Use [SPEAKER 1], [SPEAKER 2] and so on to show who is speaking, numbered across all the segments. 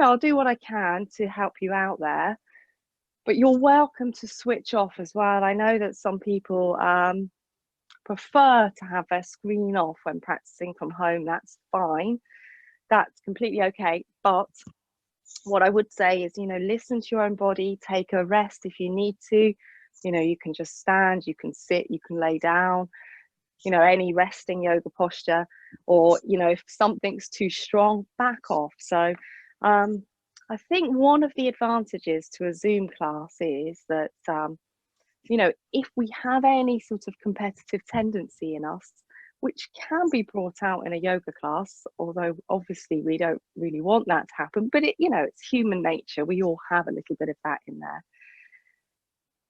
[SPEAKER 1] I'll do what I can to help you out there, but you're welcome to switch off as well. I know that some people prefer to have their screen off when practicing from home. That's fine. That's completely okay. But what I would say is, listen to your own body, take a rest if you need to. You can just stand, you can sit, you can lay down, any resting yoga posture, or, if something's too strong, back off. So I think one of the advantages to a Zoom class is that, if we have any sort of competitive tendency in us, which can be brought out in a yoga class, although obviously we don't really want that to happen, but it's human nature. We all have a little bit of that in there.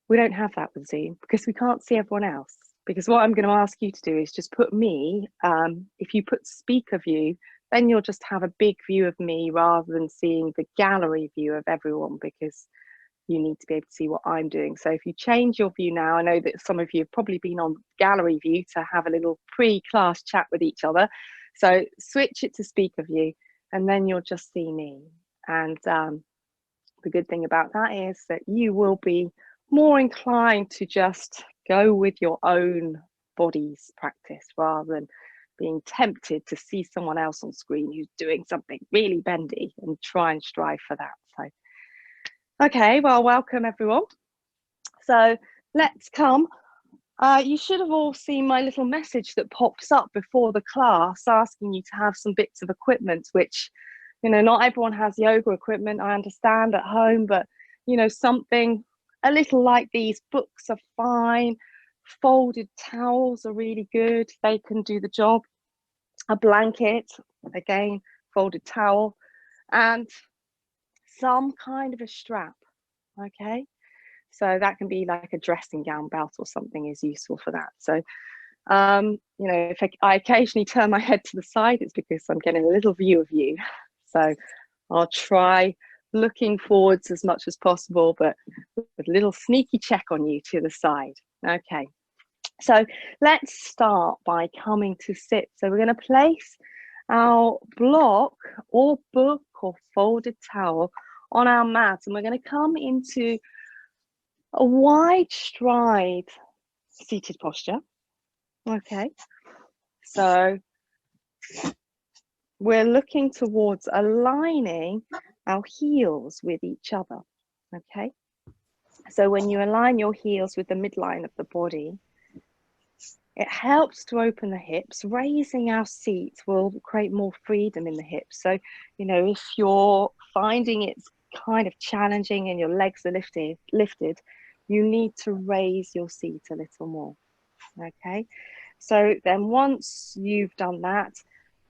[SPEAKER 1] We don't have that with Zoom because we can't see everyone else. Because what I'm going to ask you to do is just put me, if you put speaker view, then you'll just have a big view of me rather than seeing the gallery view of everyone, because you need to be able to see what I'm doing. So if you change your view now, I know that some of you have probably been on gallery view to have a little pre-class chat with each other. So switch it to speaker view and then you'll just see me. And the good thing about that is that you will be more inclined to just go with your own body's practice rather than being tempted to see someone else on screen who's doing something really bendy and try and strive for that. So, okay, well, welcome everyone. So let's come. You should have all seen my little message that pops up before the class asking you to have some bits of equipment, which, not everyone has yoga equipment, I understand, at home, but, something a little like these books are fine. Folded towels are really good. They can do the job. A blanket, again, folded towel, and some kind of a strap, okay? So that can be like a dressing gown belt or something is useful for that. So, if I occasionally turn my head to the side, it's because I'm getting a little view of you. So I'll try looking forwards as much as possible, but with a little sneaky check on you to the side. Okay, so let's start by coming to sit. So we're going to place our block or book or folded towel on our mat, and we're going to come into a wide stride seated posture. Okay, so we're looking towards aligning our heels with each other. Okay, so when you align your heels with the midline of the body, it helps to open the hips. Raising our seat will create more freedom in the hips. So, if you're finding it's kind of challenging and your legs are lifted, you need to raise your seat a little more. Okay, so then once you've done that,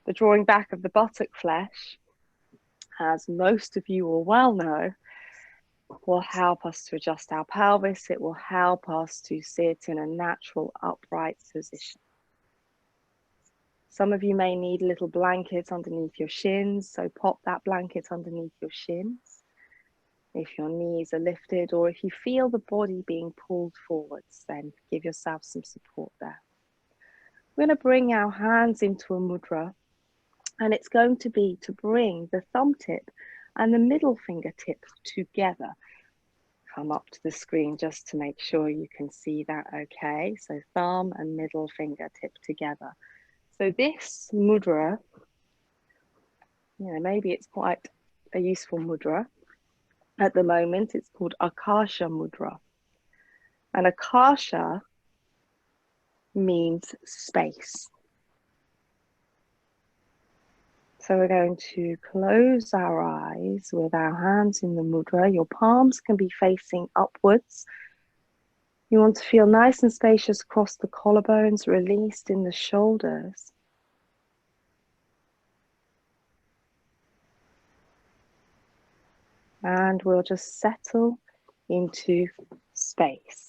[SPEAKER 1] the drawing back of the buttock flesh, as most of you will well know, will help us to adjust our pelvis. It will help us to sit in a natural upright position. Some of you may need a little blanket underneath your shins, so pop that blanket underneath your shins if your knees are lifted, or if you feel the body being pulled forwards, then give yourself some support there. We're going to bring our hands into a mudra, and it's going to be to bring the thumb tip and the middle fingertip together. Come up to the screen just to make sure you can see that. Okay, so thumb and middle fingertip together. So this mudra, maybe it's quite a useful mudra at the moment. It's called Akarsha Mudra, and Akarsha means space. So we're going to close our eyes with our hands in the mudra. Your palms can be facing upwards. You want to feel nice and spacious across the collarbones, released in the shoulders. And we'll just settle into space.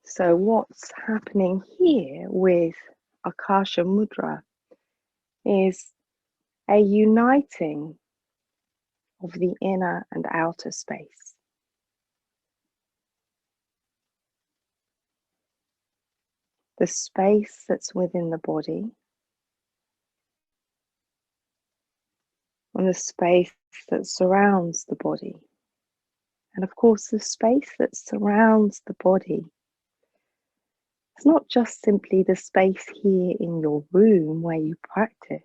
[SPEAKER 1] So what's happening here with Akarsha Mudra is a uniting of the inner and outer space. The space that's within the body and the space that surrounds the body. And of course, the space that surrounds the body, it's not just simply the space here in your room where you practice.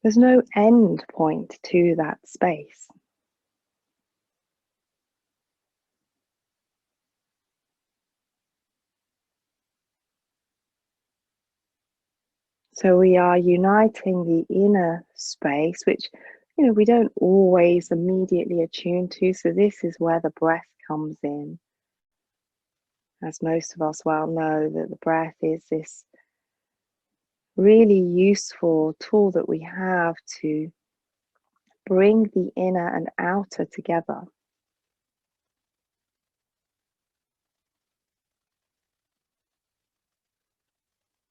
[SPEAKER 1] There's no end point to that space. So we are uniting the inner space, which, we don't always immediately attune to. So this is where the breath comes in. As most of us well know, that the breath is this really useful tool that we have to bring the inner and outer together.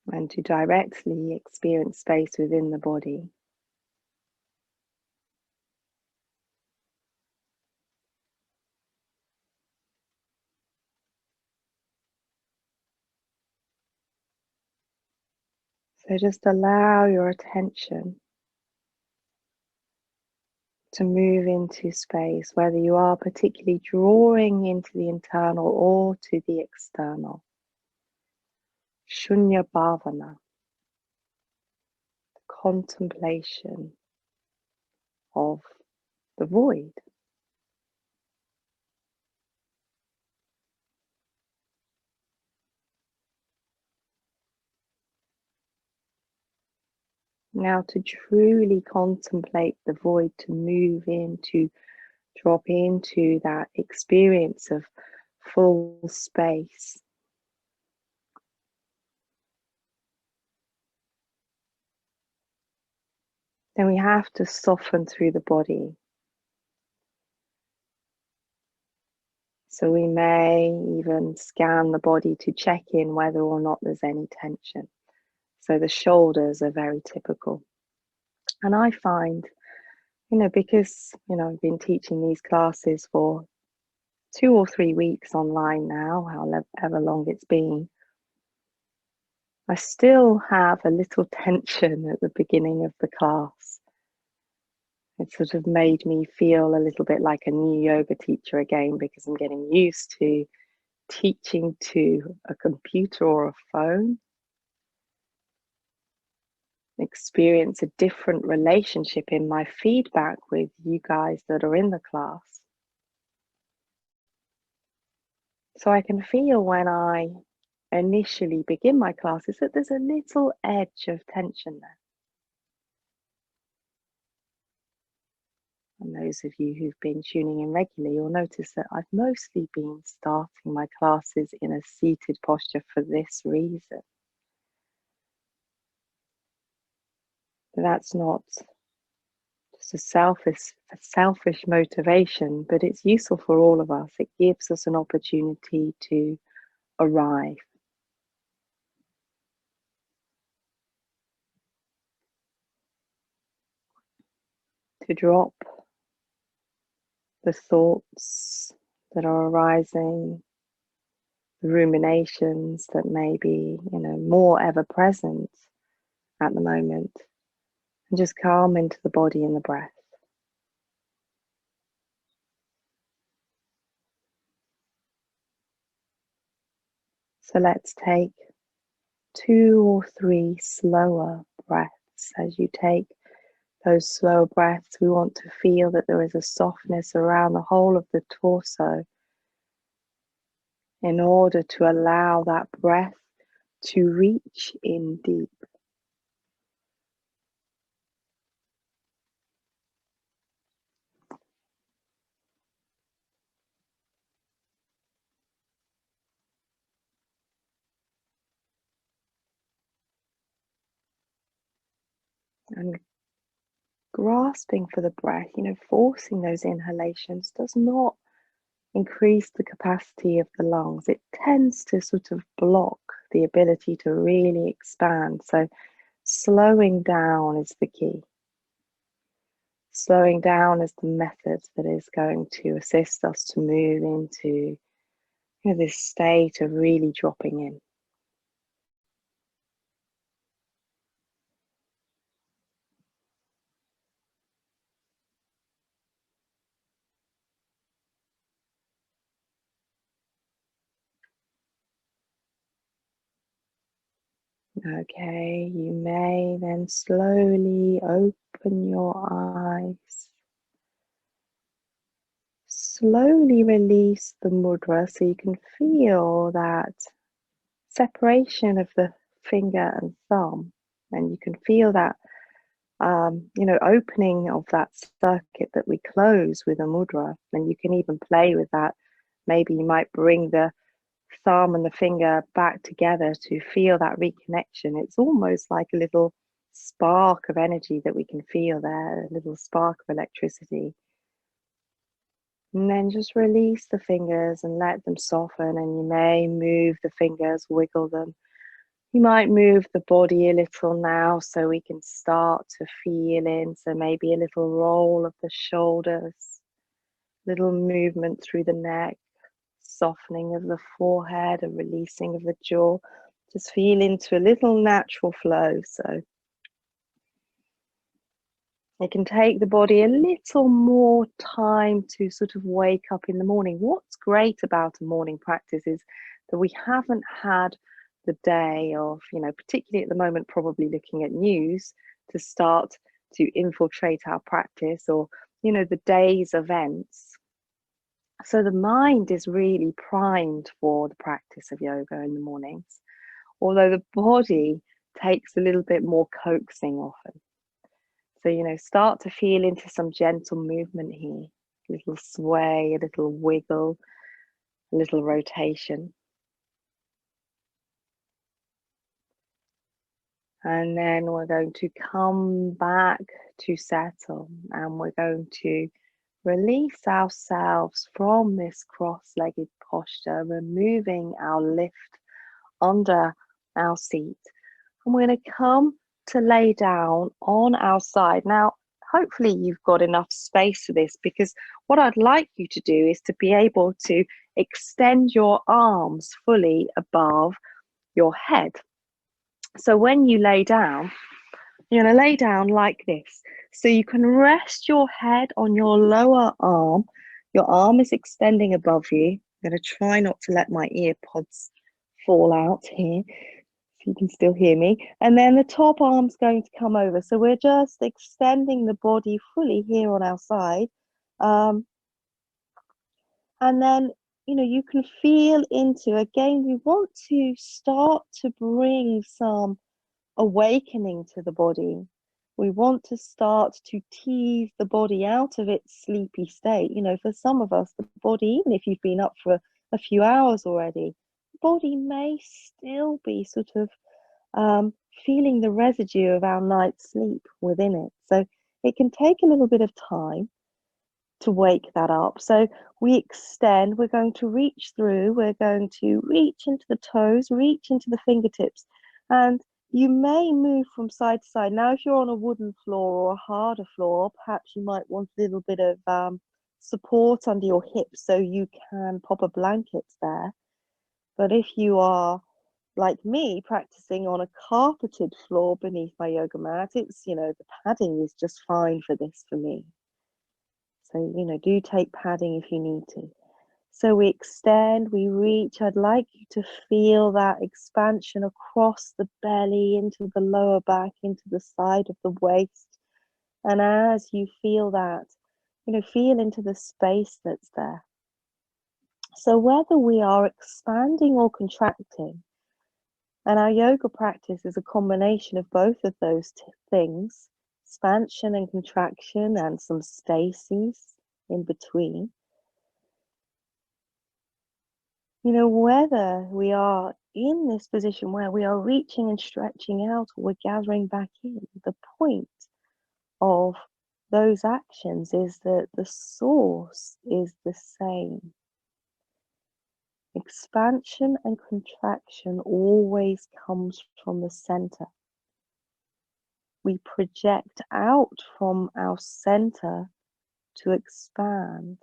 [SPEAKER 1] And to directly experience space within the body. So just allow your attention to move into space, whether you are particularly drawing into the internal or to the external. Shunya Bhavana, the contemplation of the void. Now to truly contemplate the void, to move into, drop into that experience of full space. Then we have to soften through the body. So we may even scan the body to check in whether or not there's any tension. So the shoulders are very typical. And I find, because, I've been teaching these classes for 2 or 3 weeks online now, however long it's been, I still have a little tension at the beginning of the class. It sort of made me feel a little bit like a new yoga teacher again, because I'm getting used to teaching to a computer or a phone. Experience a different relationship in my feedback with you guys that are in the class. So I can feel when I initially begin my classes that there's a little edge of tension there. And those of you who've been tuning in regularly, you'll notice that I've mostly been starting my classes in a seated posture for this reason. But that's not just a selfish motivation, but it's useful for all of us. It gives us an opportunity to arrive. To drop the thoughts that are arising, the ruminations that may be, more ever present at the moment, and just calm into the body and the breath. So let's take 2 or 3 slower breaths. As you take those slower breaths, we want to feel that there is a softness around the whole of the torso in order to allow that breath to reach in deep. And grasping for the breath, forcing those inhalations does not increase the capacity of the lungs. It tends to sort of block the ability to really expand. So slowing down is the key. slowing down is the method that is going to assist us to move into this state of really dropping in. Okay, you may then slowly open your eyes. Slowly release the mudra so you can feel that separation of the finger and thumb, and you can feel that opening of that circuit that we close with a mudra. And you can even play with that. Maybe you might bring the thumb and the finger back together to feel that reconnection. It's almost like a little spark of energy that we can feel there, a little spark of electricity. And then just release the fingers and let them soften, and you may move the fingers, wiggle them. You might move the body a little now so we can start to feel in. So maybe a little roll of the shoulders, little movement through the neck, softening of the forehead, a releasing of the jaw. Just feel into a little natural flow. So it can take the body a little more time to sort of wake up in the morning. What's great about a morning practice is that we haven't had the day of, particularly at the moment, probably looking at news to start to infiltrate our practice, or, the day's events. So the mind is really primed for the practice of yoga in the mornings, although the body takes a little bit more coaxing often. So, start to feel into some gentle movement here, a little sway, a little wiggle, a little rotation. And then we're going to come back to settle, and we're going to release ourselves from this cross-legged posture, removing our lift under our seat. And we're going to come to lay down on our side. Now, hopefully you've got enough space for this, because what I'd like you to do is to be able to extend your arms fully above your head. So when you lay down, you're going to lay down like this. So you can rest your head on your lower arm. Your arm is extending above you. I'm going to try not to let my ear pods fall out here, so you can still hear me. And then the top arm's going to come over. So we're just extending the body fully here on our side. And then, you can feel into, again, we want to start to bring some awakening to the body. We want to start to tease the body out of its sleepy state. For some of us, the body, even if you've been up for a few hours already, the body may still be sort of feeling the residue of our night's sleep within it. So it can take a little bit of time to wake that up. So we extend, we're going to reach through, we're going to reach into the toes, reach into the fingertips, and you may move from side to side. Now, if you're on a wooden floor or a harder floor, perhaps you might want a little bit of support under your hips so you can pop a blanket there. But if you are, like me, practicing on a carpeted floor beneath my yoga mat, it's, the padding is just fine for this for me. So, do take padding if you need to. So we extend, we reach. I'd like you to feel that expansion across the belly, into the lower back, into the side of the waist. And as you feel that, feel into the space that's there. So whether we are expanding or contracting, and our yoga practice is a combination of both of those things, expansion and contraction, and some stasis in between. Whether we are in this position where we are reaching and stretching out, or we're gathering back in, the point of those actions is that the source is the same. Expansion and contraction always comes from the center. we project out from our center to expand.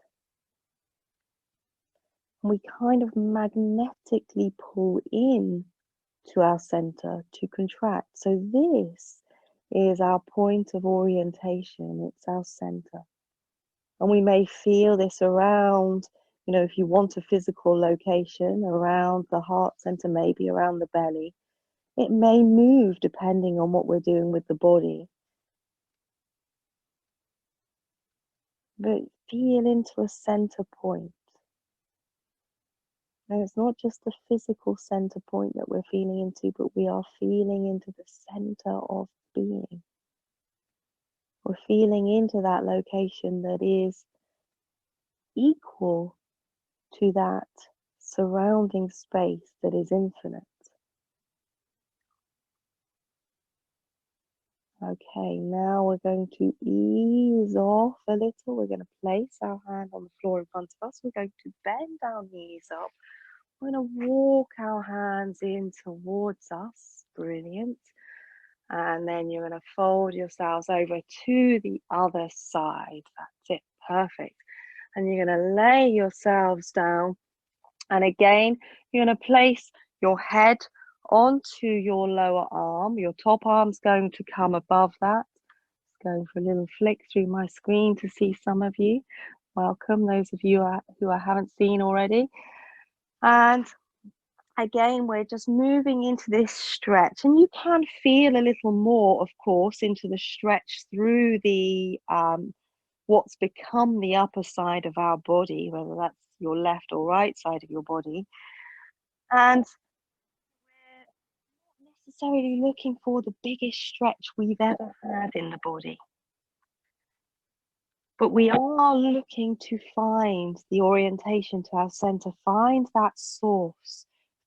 [SPEAKER 1] And we kind of magnetically pull in to our center to contract. So this is our point of orientation. It's our center. And we may feel this around, if you want a physical location, around the heart center, maybe around the belly. It may move depending on what we're doing with the body. But feel into a center point. And it's not just the physical center point that we're feeling into, but we are feeling into the center of being. We're feeling into that location that is equal to that surrounding space that is infinite. Okay, now we're going to ease off a little. We're going to place our hand on the floor in front of us. We're going to bend our knees up. We're going to walk our hands in towards us. Brilliant. And then you're going to fold yourselves over to the other side. That's it. Perfect. And you're going to lay yourselves down. And again, you're going to place your head onto your lower arm. Your top arm's going to come above that. Going for a little flick through my screen to see some of you. Welcome, those of you who I haven't seen already. And again, we're just moving into this stretch. And you can feel a little more, of course, into the stretch through the what's become the upper side of our body, whether that's your left or right side of your body. And we're not necessarily looking for the biggest stretch we've ever had in the body. But we are looking to find the orientation to our center, find that source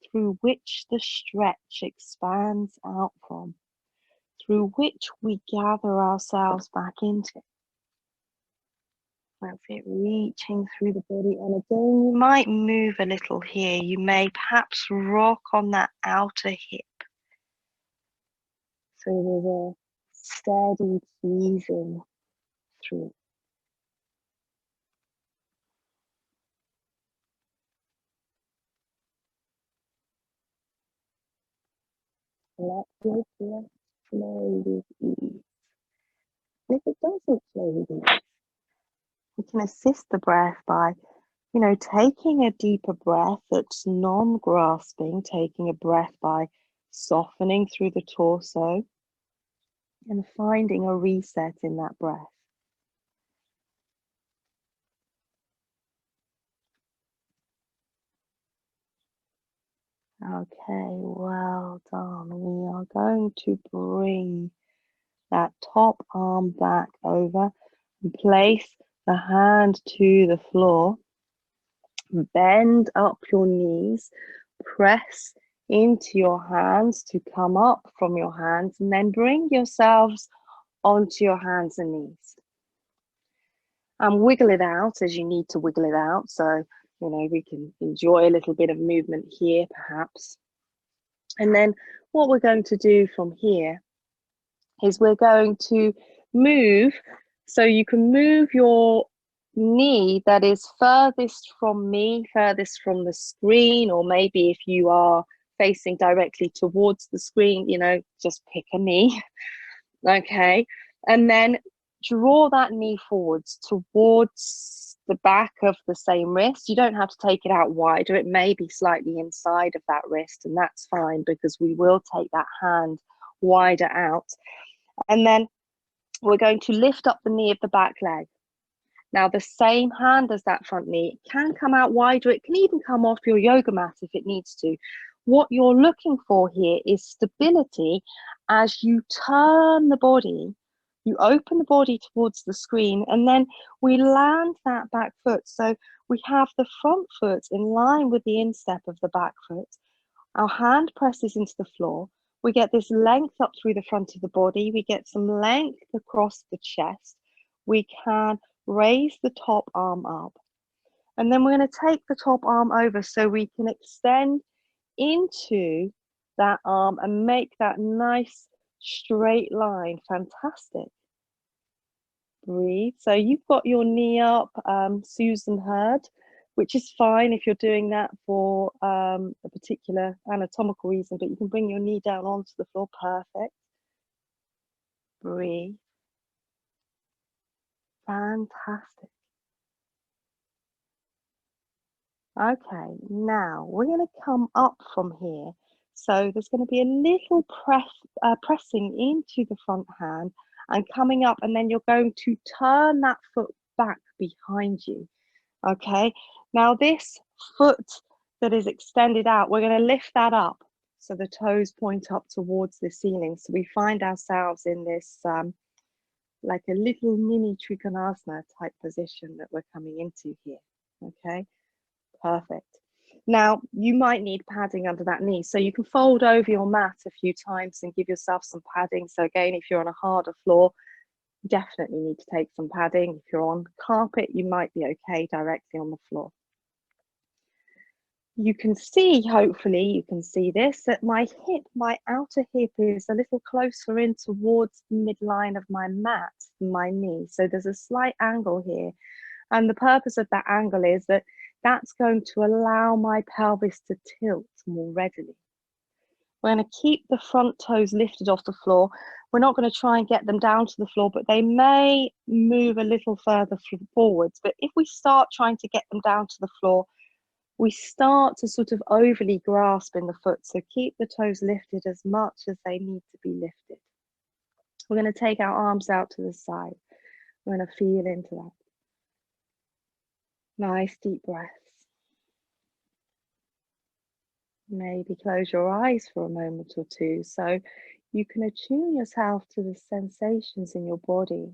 [SPEAKER 1] through which the stretch expands out from, through which we gather ourselves back into. That's it, reaching through the body. And again, you might move a little here. You may perhaps rock on that outer hip. So there's a steady easing through. Let your breath flow with ease. And if it doesn't flow with ease, we can assist the breath by taking a deeper breath that's non-grasping, taking a breath by softening through the torso and finding a reset in that breath. Okay, well done. We are going to bring that top arm back over and place the hand to the floor. Bend up your knees, press into your hands to come up from your hands, and then bring yourselves onto your hands and knees. And wiggle it out as you need to wiggle it out. So, we can enjoy a little bit of movement here, perhaps. And then what we're going to do from here is we're going to move. So you can move your knee that is furthest from me, furthest from the screen, or maybe if you are facing directly towards the screen, just pick a knee. Okay, and then draw that knee forwards towards the back of the same wrist. You don't have to take it out wider. It may be slightly inside of that wrist, and that's fine because we will take that hand wider out. And then we're going to lift up the knee of the back leg. Now, the same hand as that front knee can come out wider. It can even come off your yoga mat if it needs to. What you're looking for here is stability as you turn the body. You open the body towards the screen, and then we land that back foot. So we have the front foot in line with the instep of the back foot. Our hand presses into the floor. We get this length up through the front of the body. We get some length across the chest. We can raise the top arm up. And then we're going to take the top arm over so we can extend into that arm and make that nice straight line. Fantastic. Breathe. So you've got your knee up, Susan heard, which is fine if you're doing that for a particular anatomical reason, but you can bring your knee down onto the floor. Perfect. Breathe. Fantastic. Okay, now we're going to come up from here. So there's going to be a little pressing into the front hand and coming up, and then you're going to turn that foot back behind you. Okay, now this foot that is extended out, we're going to lift that up so the toes point up towards the ceiling. So we find ourselves in this like a little mini Trikonasana type position that we're coming into here. Okay. Perfect. Now, you might need padding under that knee, so you can fold over your mat a few times and give yourself some padding. So again, if you're on a harder floor, definitely need to take some padding. If you're on carpet, you might be okay directly on the floor. You can see, hopefully you can see this, that my hip, my outer hip is a little closer in towards the midline of my mat than my knee. So there's a slight angle here. And the purpose of that angle is that that's going to allow my pelvis to tilt more readily. We're going to keep the front toes lifted off the floor. We're not going to try and get them down to the floor, but they may move a little further forwards. But if we start trying to get them down to the floor, we start to sort of overly grasp in the foot. So keep the toes lifted as much as they need to be lifted. We're going to take our arms out to the side. We're going to feel into that. Nice deep breaths. Maybe close your eyes for a moment or two so you can attune yourself to the sensations in your body.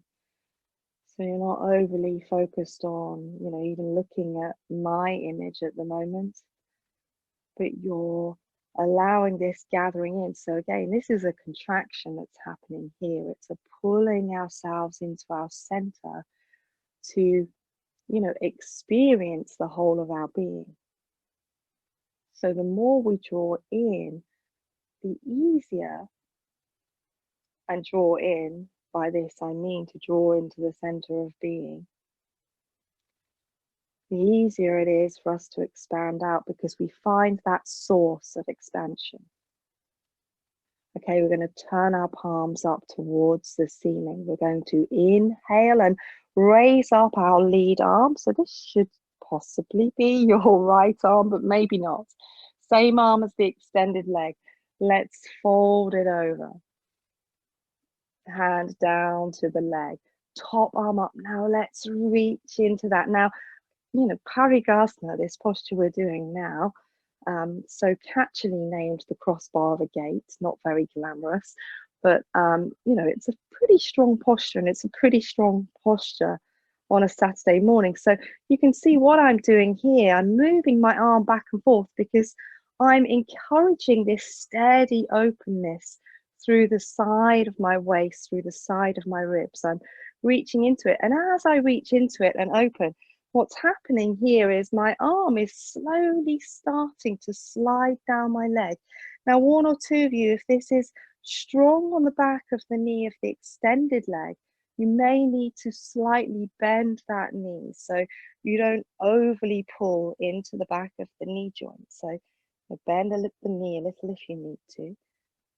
[SPEAKER 1] So you're not overly focused on, even looking at my image at the moment, but you're allowing this gathering in. So again, this is a contraction that's happening here. It's a pulling ourselves into our center to, experience the whole of our being. So the more we draw in, the easier, and draw in, by this I mean to draw into the center of being, the easier it is for us to expand out because we find that source of expansion. Okay, we're going to turn our palms up towards the ceiling. We're going to inhale and raise up our lead arm. So this should possibly be your right arm, but maybe not. Same arm as the extended leg. Let's fold it over. Hand down to the leg. Top arm up. Now let's reach into that. Now, Parigasana, this posture we're doing now, so catchily named the crossbar of a gate, not very glamorous, but it's a pretty strong posture, and it's a pretty strong posture on a Saturday morning. So you can see what I'm doing here. I'm moving my arm back and forth because I'm encouraging this steady openness through the side of my waist, through the side of my ribs. I'm reaching into it, and as I reach into it and open, what's happening here is my arm is slowly starting to slide down my leg. Now, one or two of you, if this is strong on the back of the knee of the extended leg, you may need to slightly bend that knee so you don't overly pull into the back of the knee joint. So bend the knee a little if you need to.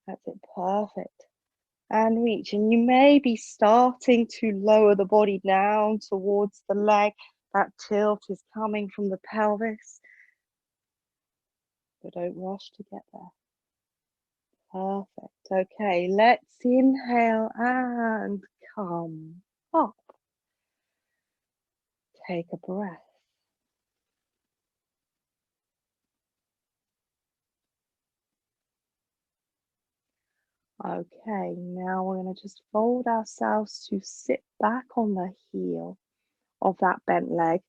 [SPEAKER 1] That's it, perfect. And reach, and you may be starting to lower the body down towards the leg. That tilt is coming from the pelvis, but don't rush to get there. Perfect. Okay, let's inhale and come up. Take a breath. Okay, now we're going to just fold ourselves to sit back on the heel of that bent leg.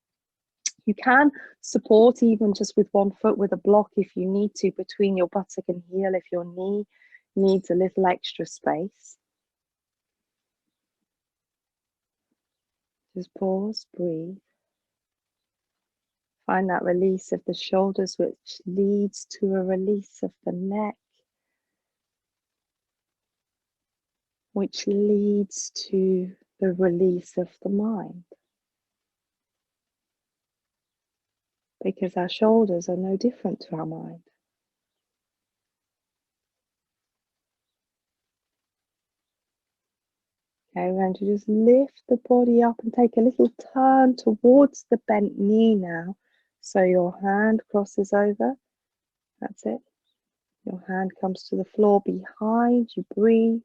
[SPEAKER 1] You can support even just with one foot with a block if you need to between your buttock and heel if your knee needs a little extra space. Just pause, breathe. Find that release of the shoulders, which leads to a release of the neck. which leads to the release of the mind. Because our shoulders are no different to our mind. Okay, we're going to just lift the body up and take a little turn towards the bent knee now. So your hand crosses over. That's it. Your hand comes to the floor behind you. Breathe.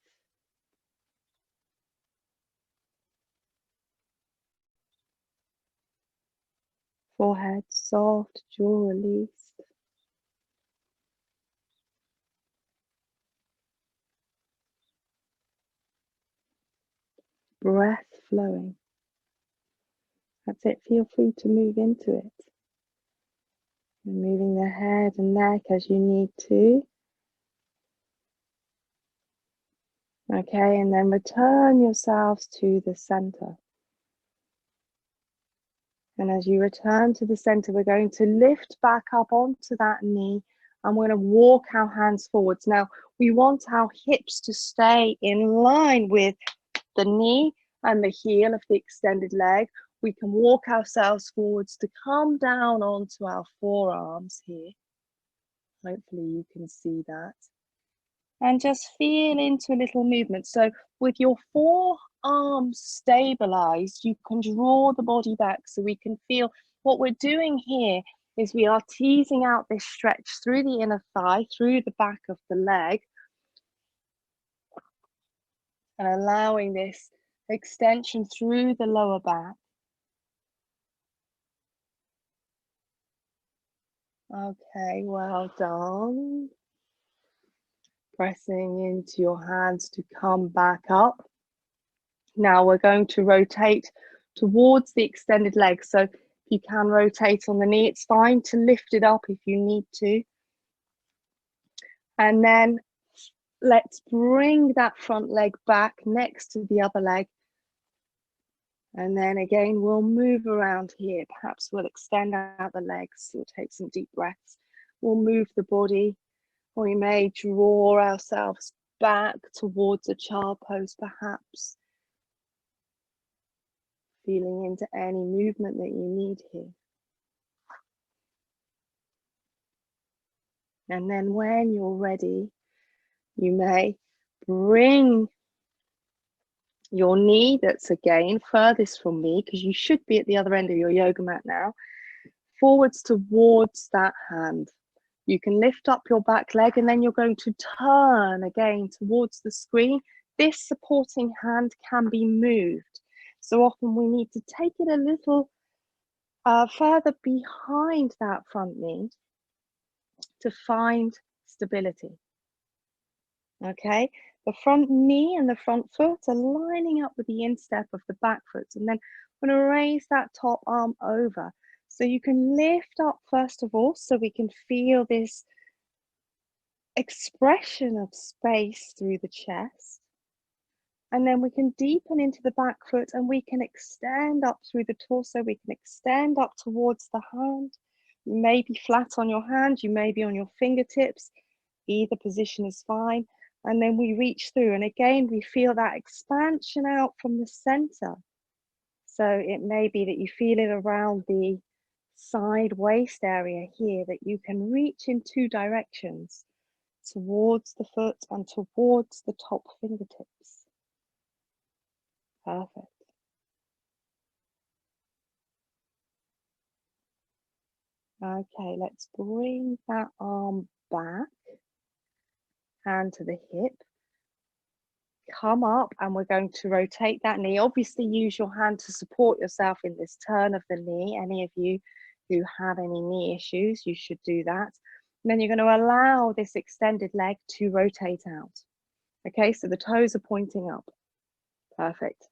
[SPEAKER 1] Forehead soft, jaw released. Breath flowing. That's it. Feel free to move into it. And moving the head and neck as you need to. Okay, and then return yourselves to the center. And as you return to the center, we're going to lift back up onto that knee and we're going to walk our hands forwards. Now, we want our hips to stay in line with the knee and the heel of the extended leg. We can walk ourselves forwards to come down onto our forearms here. Hopefully you can see that. And just feel into a little movement. So with your forearms stabilized, you can draw the body back so we can feel what we're doing here is we are teasing out this stretch through the inner thigh, through the back of the leg, and allowing this extension through the lower back. Okay, well done. Pressing into your hands to come back up. Now we're going to rotate towards the extended leg. So if you can rotate on the knee, it's fine to lift it up if you need to. And then let's bring that front leg back next to the other leg. And then again, we'll move around here. Perhaps we'll extend out the legs. We'll take some deep breaths. We'll move the body. We may draw ourselves back towards a child pose, perhaps. Feeling into any movement that you need here. And then when you're ready, you may bring your knee, that's again furthest from me, because you should be at the other end of your yoga mat now, forwards towards that hand. You can lift up your back leg and then you're going to turn again towards the screen. This supporting hand can be moved. So often we need to take it a little further behind that front knee to find stability. Okay, the front knee and the front foot are lining up with the instep of the back foot, and then I'm going to raise that top arm over. So you can lift up first of all, so we can feel this expression of space through the chest. And then we can deepen into the back foot and we can extend up through the torso. We can extend up towards the hand. You may be flat on your hand, you may be on your fingertips. Either position is fine. And then we reach through. And again, we feel that expansion out from the center. So it may be that you feel it around the side waist area here, that you can reach in two directions, towards the foot and towards the top fingertips. Perfect. Okay, let's bring that arm back, hand to the hip. Come up and we're going to rotate that knee. Obviously use your hand to support yourself in this turn of the knee. Any of you who have any knee issues, you should do that. And then you're going to allow this extended leg to rotate out. Okay, so the toes are pointing up. Perfect.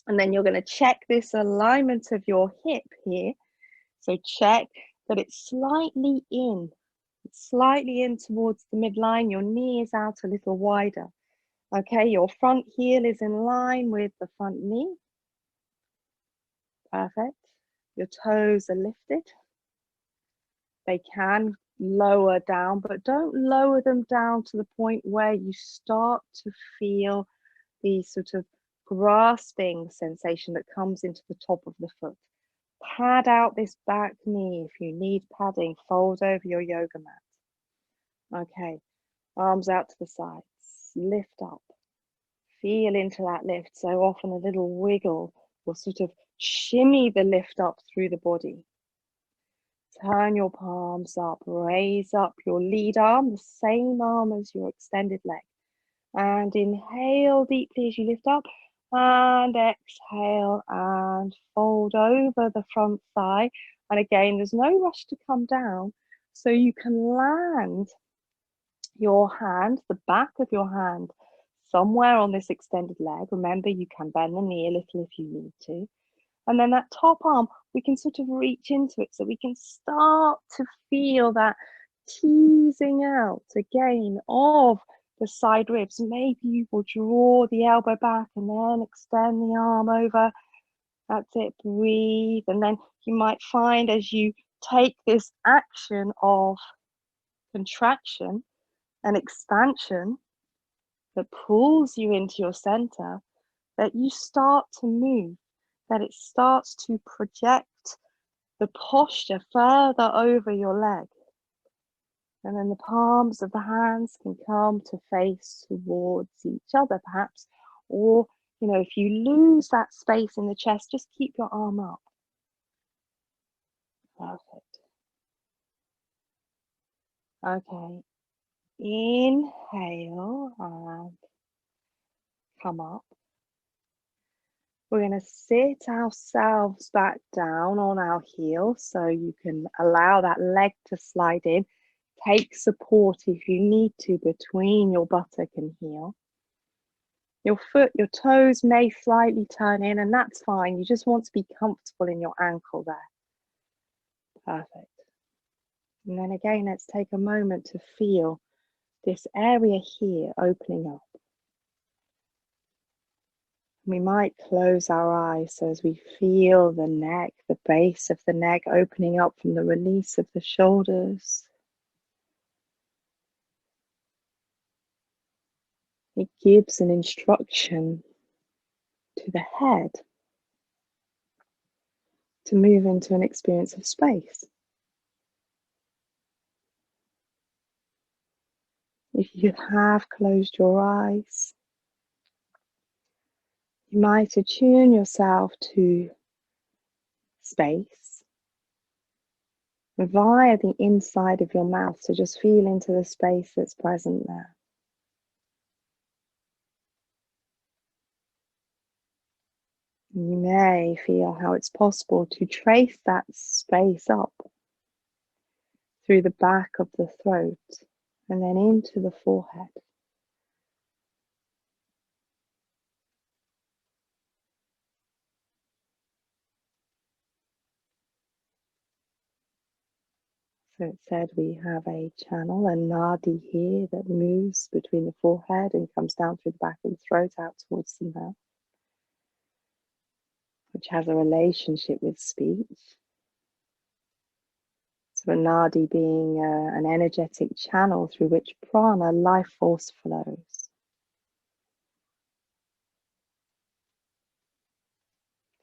[SPEAKER 1] And then you're going to check this alignment of your hip here. So check that it's slightly in. It's slightly in towards the midline. Your knee is out a little wider. Okay, your front heel is in line with the front knee. Perfect. Your toes are lifted. They can lower down, but don't lower them down to the point where you start to feel the sort of grasping sensation that comes into the top of the foot. Pad out this back knee. If you need padding, fold over your yoga mat. Okay, arms out to the sides, lift up. Feel into that lift. So often a little wiggle will sort of shimmy the lift up through the body. Turn your palms up, raise up your lead arm, the same arm as your extended leg. And inhale deeply as you lift up, and exhale and fold over the front thigh. And again, there's no rush to come down, so you can land your hand, the back of your hand, somewhere on this extended leg. Remember, you can bend the knee a little if you need to. And then that top arm, we can sort of reach into it so we can start to feel that teasing out again of the side ribs. Maybe you will draw the elbow back and then extend the arm over. That's it, breathe. And then you might find as you take this action of contraction and expansion that pulls you into your center, that you start to move, that it starts to project the posture further over your leg. And then the palms of the hands can come to face towards each other, perhaps. Or, if you lose that space in the chest, just keep your arm up. Perfect. Okay. Inhale and come up. We're going to sit ourselves back down on our heels so you can allow that leg to slide in. Take support if you need to between your buttock and heel. Your foot, your toes may slightly turn in, and that's fine. You just want to be comfortable in your ankle there. Perfect. And then again, let's take a moment to feel this area here opening up. We might close our eyes so as we feel the neck, the base of the neck opening up from the release of the shoulders. It gives an instruction to the head to move into an experience of space. If you have closed your eyes, you might attune yourself to space via the inside of your mouth. So just feel into the space that's present there. You may feel how it's possible to trace that space up through the back of the throat and then into the forehead. So it said we have a channel, a nadi here that moves between the forehead and comes down through the back of the throat out towards the mouth, which has a relationship with speech. So a nadi being an energetic channel through which prana, life force, flows.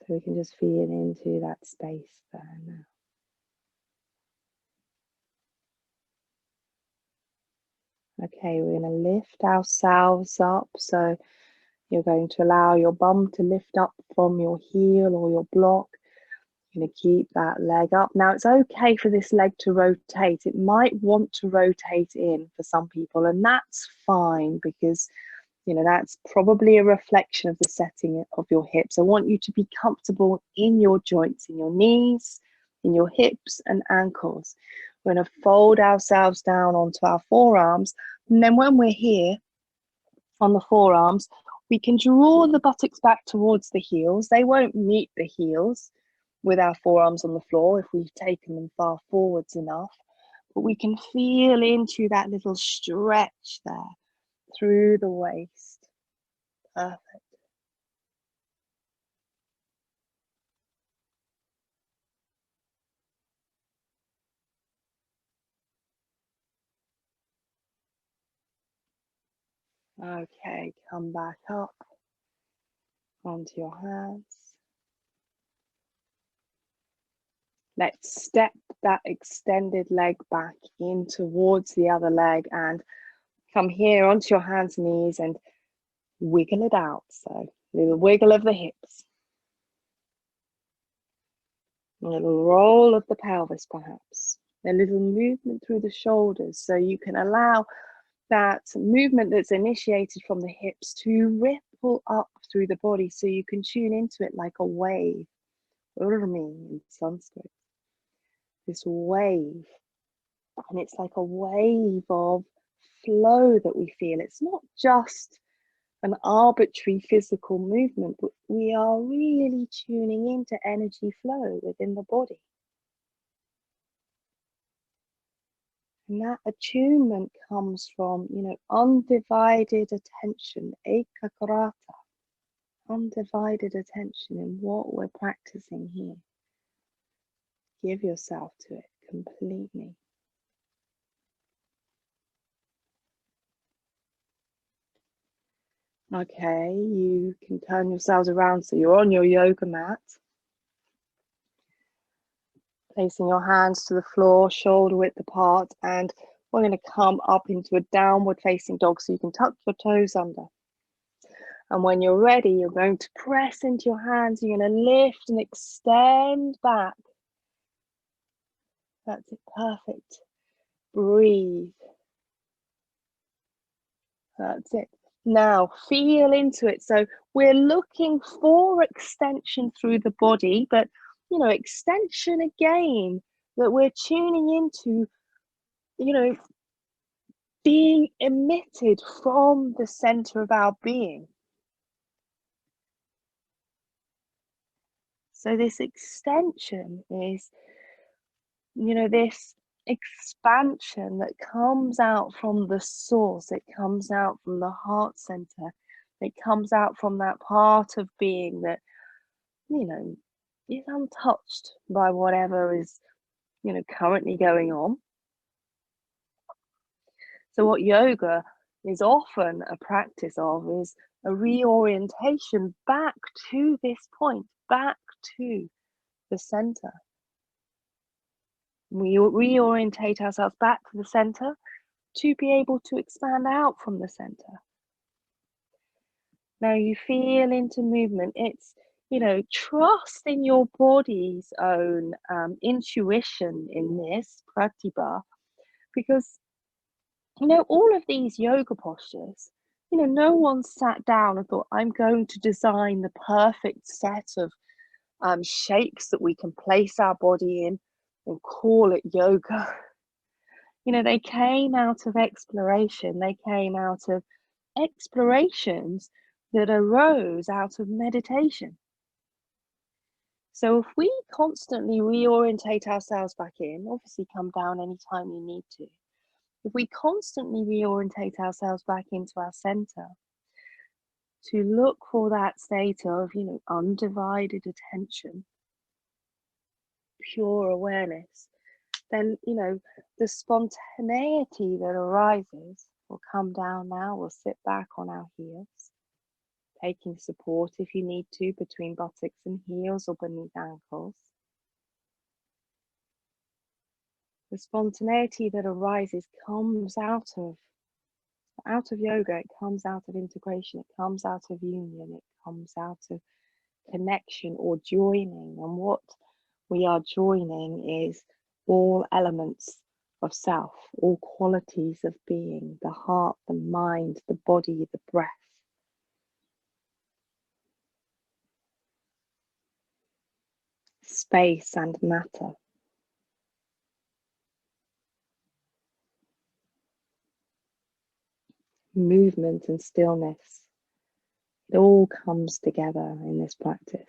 [SPEAKER 1] So we can just feel into that space there now. Okay, we're going to lift ourselves up. So you're going to allow your bum to lift up from your heel or your block. You're going to keep that leg up. Now it's okay for this leg to rotate. It might want to rotate in for some people, and that's fine because that's probably a reflection of the setting of your hips. I want you to be comfortable in your joints, in your knees, in your hips and ankles. We're going to fold ourselves down onto our forearms, and then when we're here on the forearms, we can draw the buttocks back towards the heels. They won't meet the heels with our forearms on the floor if we've taken them far forwards enough, but we can feel into that little stretch there through the waist. Perfect. Okay, come back up. onto your hands. Let's step that extended leg back in towards the other leg and come here onto your hands and knees and wiggle it out. So a little wiggle of the hips, a little roll of the pelvis perhaps, a little movement through the shoulders, so you can allow that movement that's initiated from the hips to ripple up through the body, so you can tune into it like a wave, urmi in Sanskrit, this wave. And it's like a wave of flow that we feel. It's not just an arbitrary physical movement, but we are really tuning into energy flow within the body. And that attunement comes from, undivided attention, ekagrata, undivided attention in what we're practicing here. Give yourself to it completely. Okay, you can turn yourselves around so you're on your yoga mat. Placing your hands to the floor, shoulder width apart, and we're going to come up into a downward facing dog so you can tuck your toes under. And when you're ready, you're going to press into your hands, you're going to lift and extend back. That's it, perfect. Breathe. That's it. Now feel into it. So we're looking for extension through the body, but extension again that we're tuning into, being emitted from the center of our being. So this extension is, this expansion that comes out from the source. It comes out from the heart center. It comes out from that part of being that, is untouched by whatever is, currently going on. So what yoga is often a practice of is a reorientation back to this point, back to the center. We reorientate ourselves back to the center to be able to expand out from the center. Now you feel into movement. It's, trust in your body's own intuition in this pratibha, because, all of these yoga postures, no one sat down and thought, I'm going to design the perfect set of shapes that we can place our body in and call it yoga. They came out of exploration. They came out of explorations that arose out of meditation. So if we constantly reorientate ourselves back in, obviously come down anytime you need to. If we constantly reorientate ourselves back into our center to look for that state of, undivided attention, pure awareness, then, the spontaneity that arises will come down now. We'll sit back on our heels, taking support if you need to between buttocks and heels or beneath ankles. The spontaneity that arises comes out of yoga. It comes out of integration. It comes out of union. It comes out of connection or joining. And what we are joining is all elements of self, all qualities of being, the heart, the mind, the body, the breath. Space and matter. Movement and stillness. It all comes together in this practice.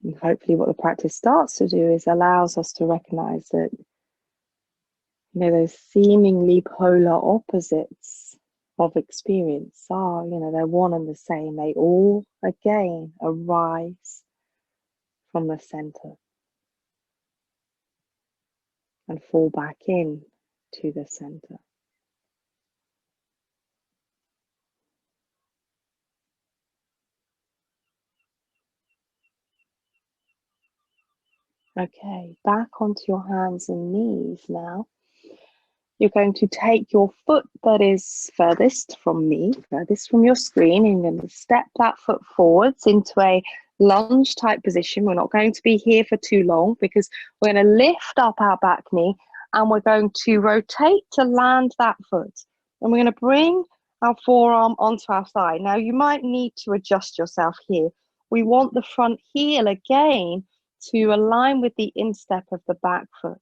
[SPEAKER 1] And hopefully what the practice starts to do is allows us to recognize that, those seemingly polar opposites of experience are, they're one and the same. They all, again, arise from the center and fall back in to the center. Okay, back onto your hands and knees now. You're going to take your foot that is furthest from me, furthest from your screen, and you're going to step that foot forwards into a lunge type position. We're not going to be here for too long because we're going to lift up our back knee and we're going to rotate to land that foot. And we're going to bring our forearm onto our thigh. Now you might need to adjust yourself here. We want the front heel again to align with the instep of the back foot,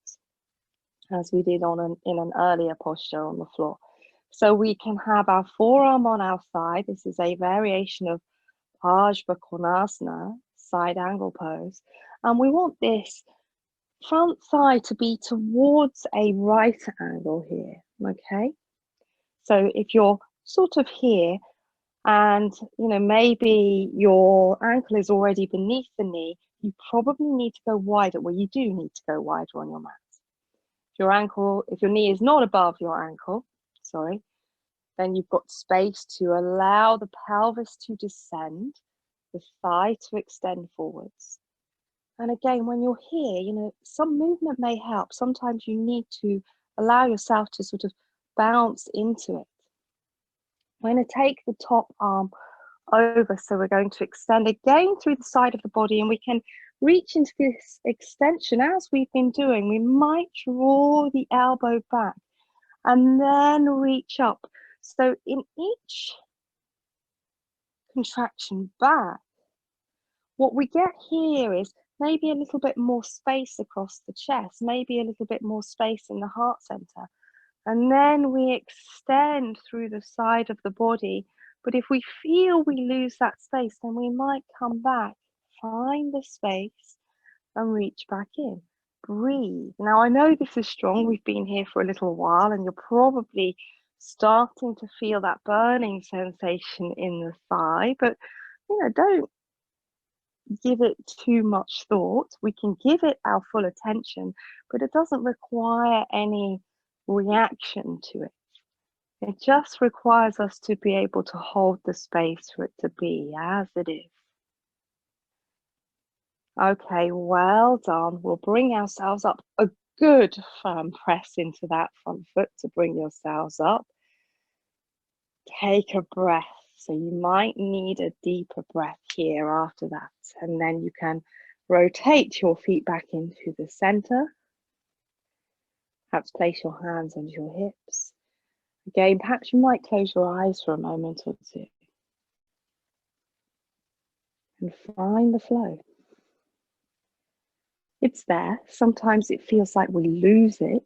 [SPEAKER 1] as we did in an earlier posture on the floor. So we can have our forearm on our side. This is a variation of Parsva Konasana, side angle pose. And we want this front thigh to be towards a right angle here, okay? So if you're sort of here and, you know, maybe your ankle is already beneath the knee, you probably need to go wider. Well, you do need to go wider on your mat. If your knee is not above your ankle, sorry, then you've got space to allow the pelvis to descend, the thigh to extend forwards. And again, when you're here, you know, some movement may help. Sometimes you need to allow yourself to sort of bounce into it. We're going to take the top arm over, so we're going to extend again through the side of the body, and we can reach into this extension as we've been doing. We might draw the elbow back and then reach up. So in each contraction back, what we get here is maybe a little bit more space across the chest, maybe a little bit more space in the heart center. And then we extend through the side of the body. But if we feel we lose that space, then we might come back, find the space, and reach back in. Breathe. Now, I know this is strong. We've been here for a little while, and you're probably starting to feel that burning sensation in the thigh, but, you know, don't give it too much thought. We can give it our full attention, but it doesn't require any reaction to it. It just requires us to be able to hold the space for it to be as it is. Okay, well done. We'll bring ourselves up. A good firm press into that front foot to bring yourselves up. Take a breath. So you might need a deeper breath here after that. And then you can rotate your feet back into the center. Perhaps place your hands under your hips. Again, perhaps you might close your eyes for a moment or two. And find the flow. It's there. Sometimes it feels like we lose it,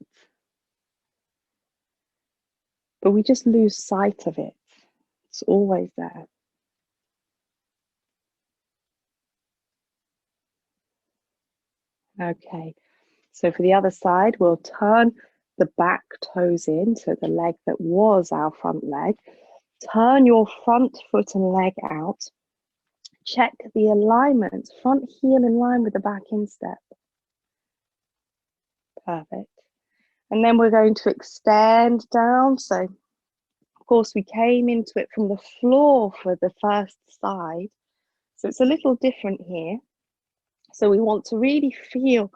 [SPEAKER 1] but we just lose sight of it. It's always there. Okay, so for the other side, we'll turn the back toes in, so the leg that was our front leg. Turn your front foot and leg out. Check the alignment, front heel in line with the back instep. Perfect. And then we're going to extend down. So, of course, we came into it from the floor for the first side. So it's a little different here. So we want to really feel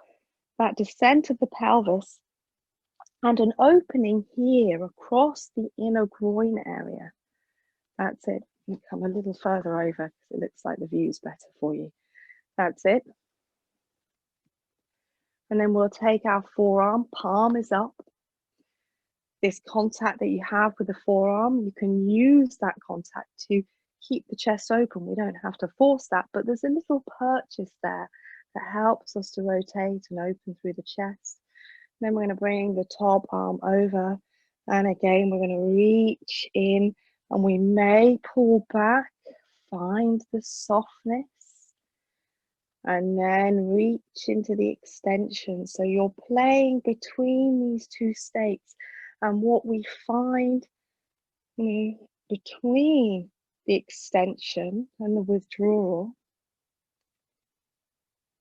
[SPEAKER 1] that descent of the pelvis and an opening here across the inner groin area. That's it. You come a little further over because it looks like the view's better for you. That's it. And then we'll take our forearm, palm is up. This contact that you have with the forearm, you can use that contact to keep the chest open. We don't have to force that, but there's a little purchase there that helps us to rotate and open through the chest. Then we're going to bring the top arm over, and again we're going to reach in, and we may pull back, find the softness, and then reach into the extension. So you're playing between these two states, and what we find between the extension and the withdrawal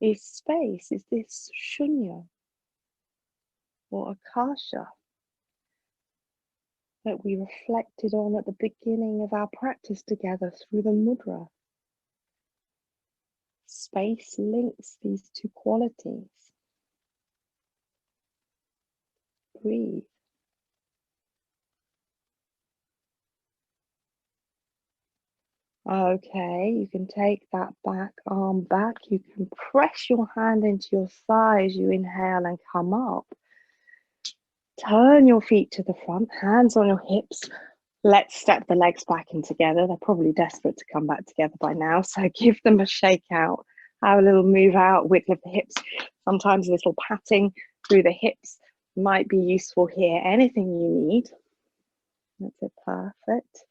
[SPEAKER 1] is space, is this shunya or akarsha that we reflected on at the beginning of our practice together through the mudra. Space links these two qualities. Breathe. Okay, you can take that back arm back. You can press your hand into your thigh as you inhale and come up. Turn your feet to the front, hands on your hips. Let's step the legs back in together. They're probably desperate to come back together by now, so give them a shake out. Have a little move out, width of the hips. Sometimes a little patting through the hips might be useful here. Anything you need. That's it, perfect.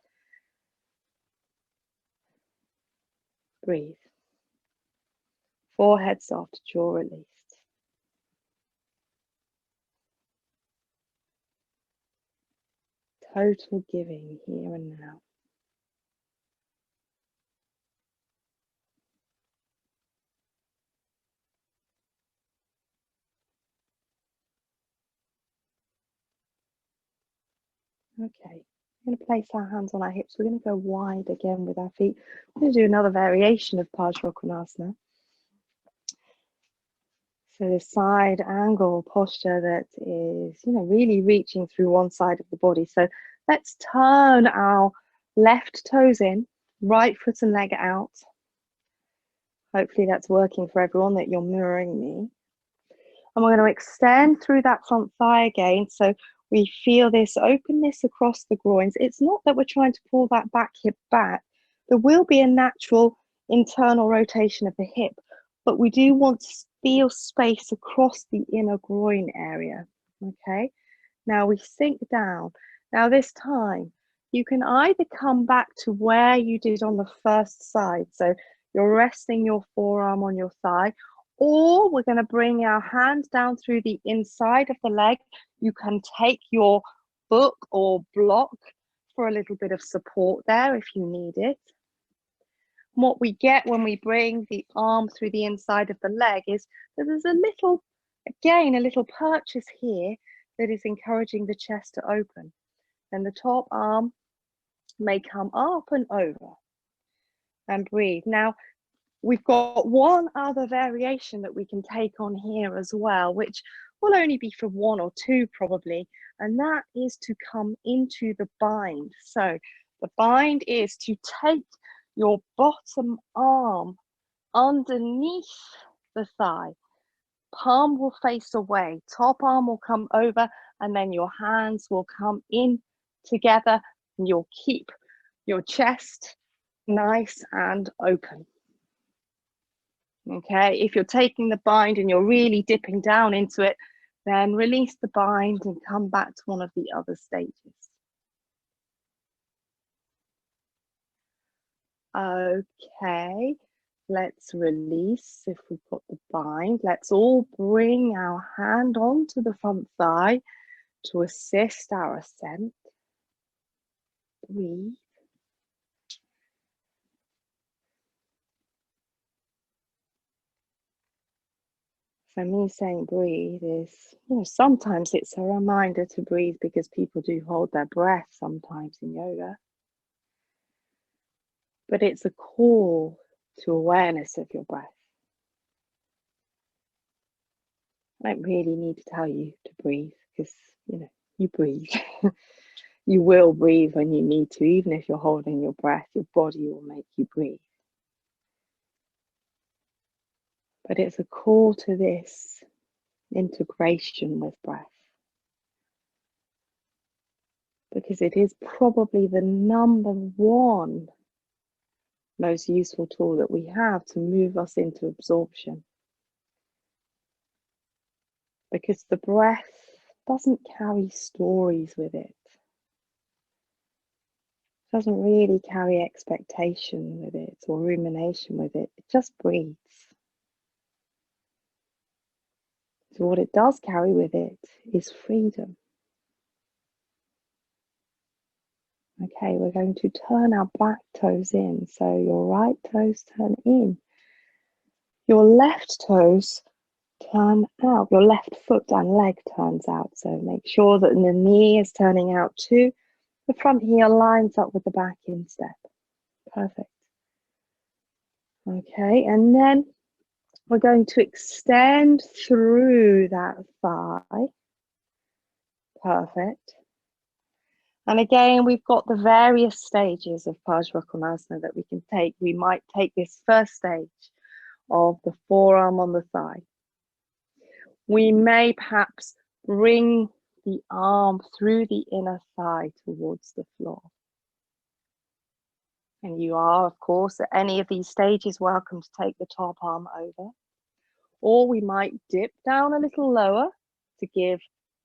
[SPEAKER 1] Breathe. Forehead soft, jaw released. Total giving here and now. Okay, we're going to place our hands on our hips. We're going to go wide again with our feet. We're going to do another variation of Parsvarkonasana. So the side angle posture that is, really reaching through one side of the body. So let's turn our left toes in, right foot and leg out. Hopefully that's working for everyone, that you're mirroring me. And we're going to extend through that front thigh again. So we feel this openness across the groins. It's not that we're trying to pull that back hip back. There will be a natural internal rotation of the hip, but we do want to feel space across the inner groin area. Okay, now we sink down. Now this time, you can either come back to where you did on the first side. So you're resting your forearm on your thigh, or we're going to bring our hand down through the inside of the leg. You can take your book or block for a little bit of support there if you need it. What we get when we bring the arm through the inside of the leg is that there's a little purchase here that is encouraging the chest to open. And the top arm may come up and over. And breathe. Now, we've got one other variation that we can take on here as well, which will only be for one or two probably, and that is to come into the bind. So the bind is to take your bottom arm underneath the thigh. Palm will face away, top arm will come over, and then your hands will come in together, and you'll keep your chest nice and open. Okay, if you're taking the bind and you're really dipping down into it, then release the bind and come back to one of the other stages. Okay, let's release. If we've got the bind, let's all bring our hand onto the front thigh to assist our ascent. Breathe. So me saying breathe is, sometimes it's a reminder to breathe because people do hold their breath sometimes in yoga. But it's a call to awareness of your breath. I don't really need to tell you to breathe because, you breathe. You will breathe when you need to, even if you're holding your breath, your body will make you breathe. But it's a call to this integration with breath. Because it is probably the number one most useful tool that we have to move us into absorption. Because the breath doesn't carry stories with it. It doesn't really carry expectation with it or rumination with it. It just breathes. So what it does carry with it is freedom. Okay, we're going to turn our back toes in. So your right toes turn in. Your left toes turn out. Your left foot and leg turns out. So make sure that the knee is turning out too. The front heel lines up with the back instep. Perfect. Okay, and then we're going to extend through that thigh. Perfect. And again, we've got the various stages of Parsvakonasana that we can take. We might take this first stage of the forearm on the thigh. We may perhaps bring the arm through the inner thigh towards the floor. And you are, of course, at any of these stages welcome to take the top arm over. Or we might dip down a little lower to give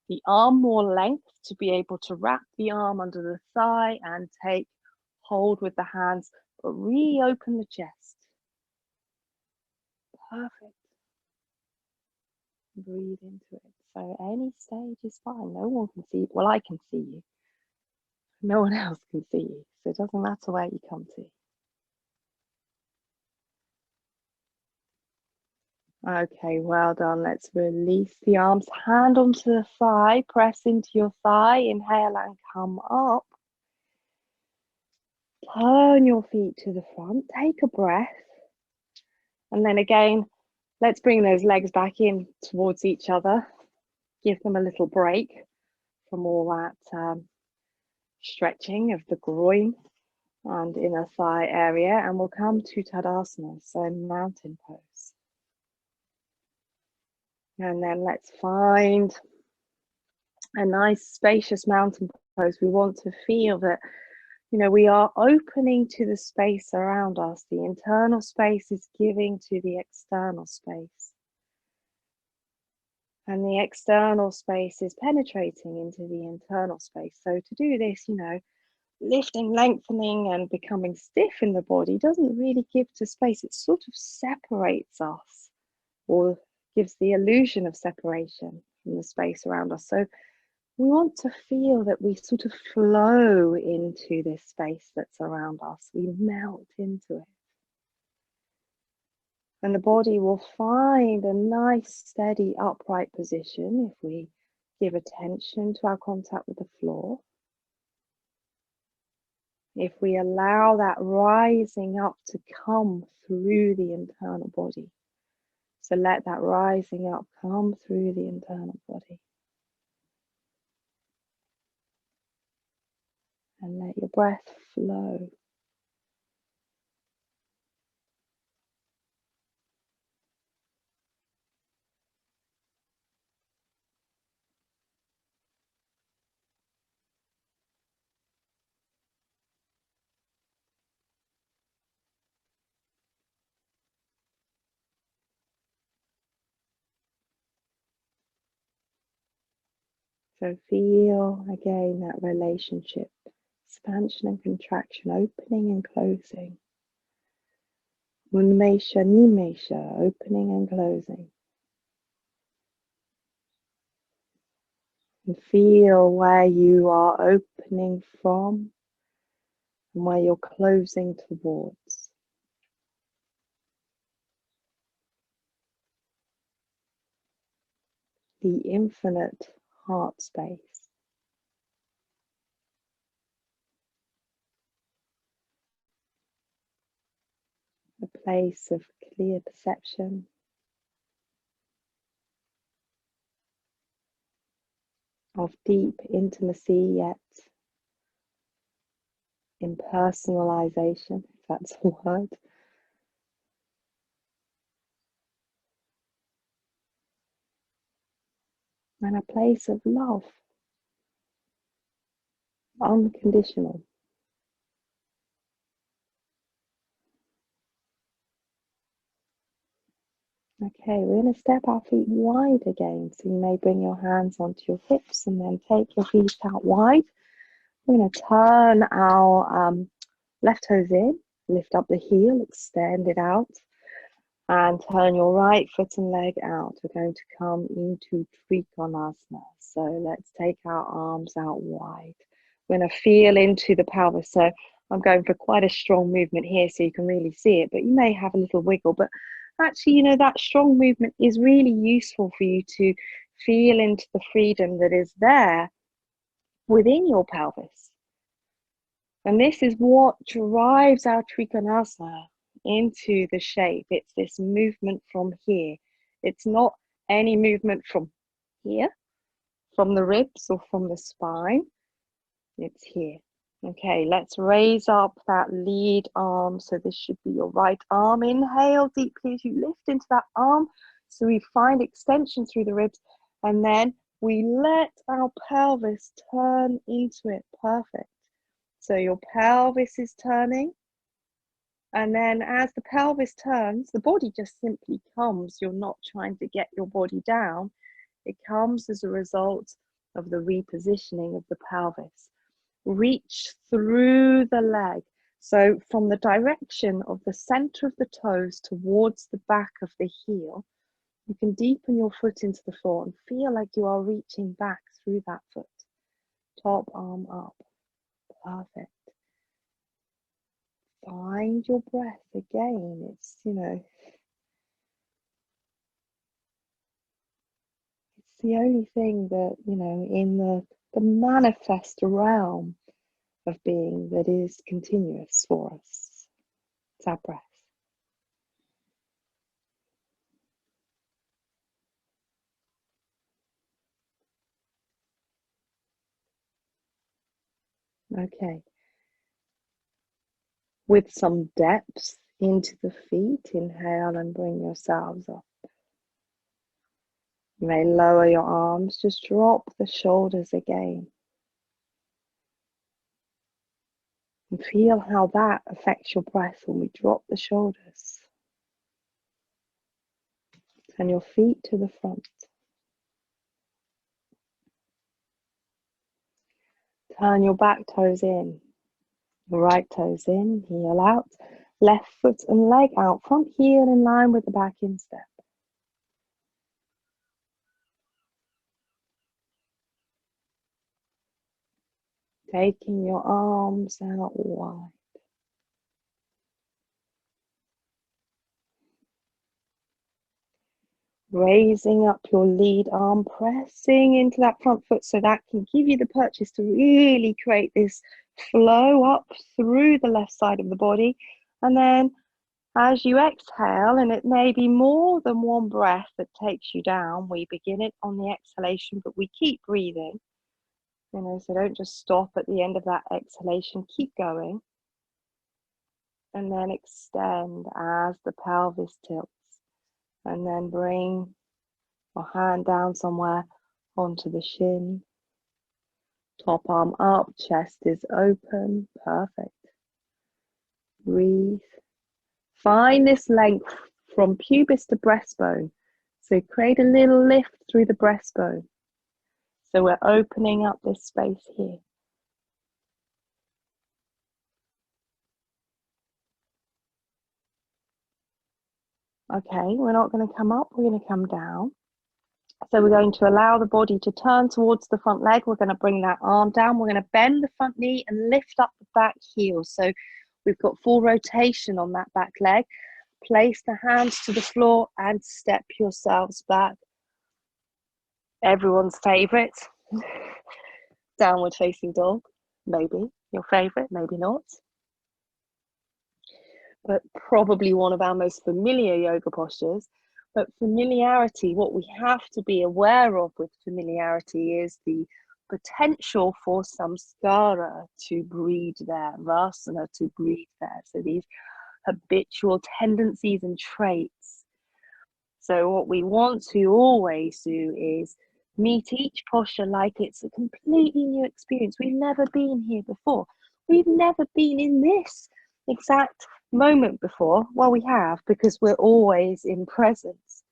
[SPEAKER 1] the arm more length to be able to wrap the arm under the thigh and take hold with the hands, but really open the chest. Perfect. Breathe into it. So any stage is fine. No one can see. Well, I can see you. No one else can see you. So it doesn't matter where you come to. Okay, well done. Let's release the arms. Hand onto the thigh. Press into your thigh. Inhale and come up. Turn your feet to the front. Take a breath. And then again, let's bring those legs back in towards each other. Give them a little break from all that stretching of the groin and inner thigh area. And we'll come to Tadasana, so mountain pose. And then let's find a nice spacious mountain pose. We want to feel that, you know, we are opening to the space around us. The internal space is giving to the external space. And the external space is penetrating into the internal space. So to do this, you know, lifting, lengthening and becoming stiff in the body doesn't really give to space. It sort of separates us or gives the illusion of separation from the space around us. So we want to feel that we sort of flow into this space that's around us. We melt into it. And the body will find a nice, steady, upright position if we give attention to our contact with the floor. If we allow that rising up to come through the internal body. So let that rising up come through the internal body. And let your breath flow. So feel again that relationship, expansion and contraction, opening and closing. Unmesha, nimesha, opening and closing. And feel where you are opening from and where you're closing towards. The infinite heart space. A place of clear perception. Of deep intimacy, yet impersonalization, if that's a word. And a place of love, unconditional. Okay, we're going to step our feet wide again. So you may bring your hands onto your hips and then take your feet out wide. We're going to turn our left toes in, lift up the heel, extend it out, and turn your right foot and leg out. We're going to come into Trikonasana. So let's take our arms out wide. We're going to feel into the pelvis. So I'm going for quite a strong movement here so you can really see it, but you may have a little wiggle. But actually, you know, that strong movement is really useful for you to feel into the freedom that is there within your pelvis. And this is what drives our Trikonasana into the shape. It's this movement from here. It's not any movement from here, from the ribs or from the spine. It's here. Okay, let's raise up that lead arm. So this should be your right arm. Inhale deeply as you lift into that arm. So we find extension through the ribs, and then we let our pelvis turn into it. Perfect. So your pelvis is turning. And then as the pelvis turns, the body just simply comes. You're not trying to get your body down. It comes as a result of the repositioning of the pelvis. Reach through the leg. So from the direction of the center of the toes towards the back of the heel, you can deepen your foot into the floor and feel like you are reaching back through that foot. Top arm up. Perfect. Find your breath again. It's, it's the only thing that, in the manifest realm of being that is continuous for us. It's our breath. Okay. With some depth into the feet, inhale and bring yourselves up. You may lower your arms, just drop the shoulders again. And feel how that affects your breath when we drop the shoulders. Turn your feet to the front. Turn your back toes in. Your right toes in, heel out. Left foot and leg out. Front heel in line with the back instep. Taking your arms out wide. Raising up your lead arm, pressing into that front foot so that can give you the purchase to really create this flow up through the left side of the body. And then as you exhale, and it may be more than one breath that takes you down, we begin it on the exhalation, but we keep breathing. So don't just stop at the end of that exhalation, keep going. And then extend as the pelvis tilts. And then bring your hand down somewhere onto the shin. Top arm up, chest is open. Perfect. Breathe. Find this length from pubis to breastbone. So create a little lift through the breastbone. So we're opening up this space here. Okay, we're not going to come up, we're going to come down. So we're going to allow the body to turn towards the front leg. We're going to bring that arm down. We're going to bend the front knee and lift up the back heel. So we've got full rotation on that back leg. Place the hands to the floor and step yourselves back. Everyone's favorite, downward facing dog. Maybe your favorite, maybe not. But probably one of our most familiar yoga postures. But familiarity, what we have to be aware of with familiarity is the potential for samskara to breed there, vasana to breed there. So these habitual tendencies and traits. So what we want to always do is meet each posture like it's a completely new experience. We've never been here before. We've never been in this exact moment before. Well, we have, because we're always in presence.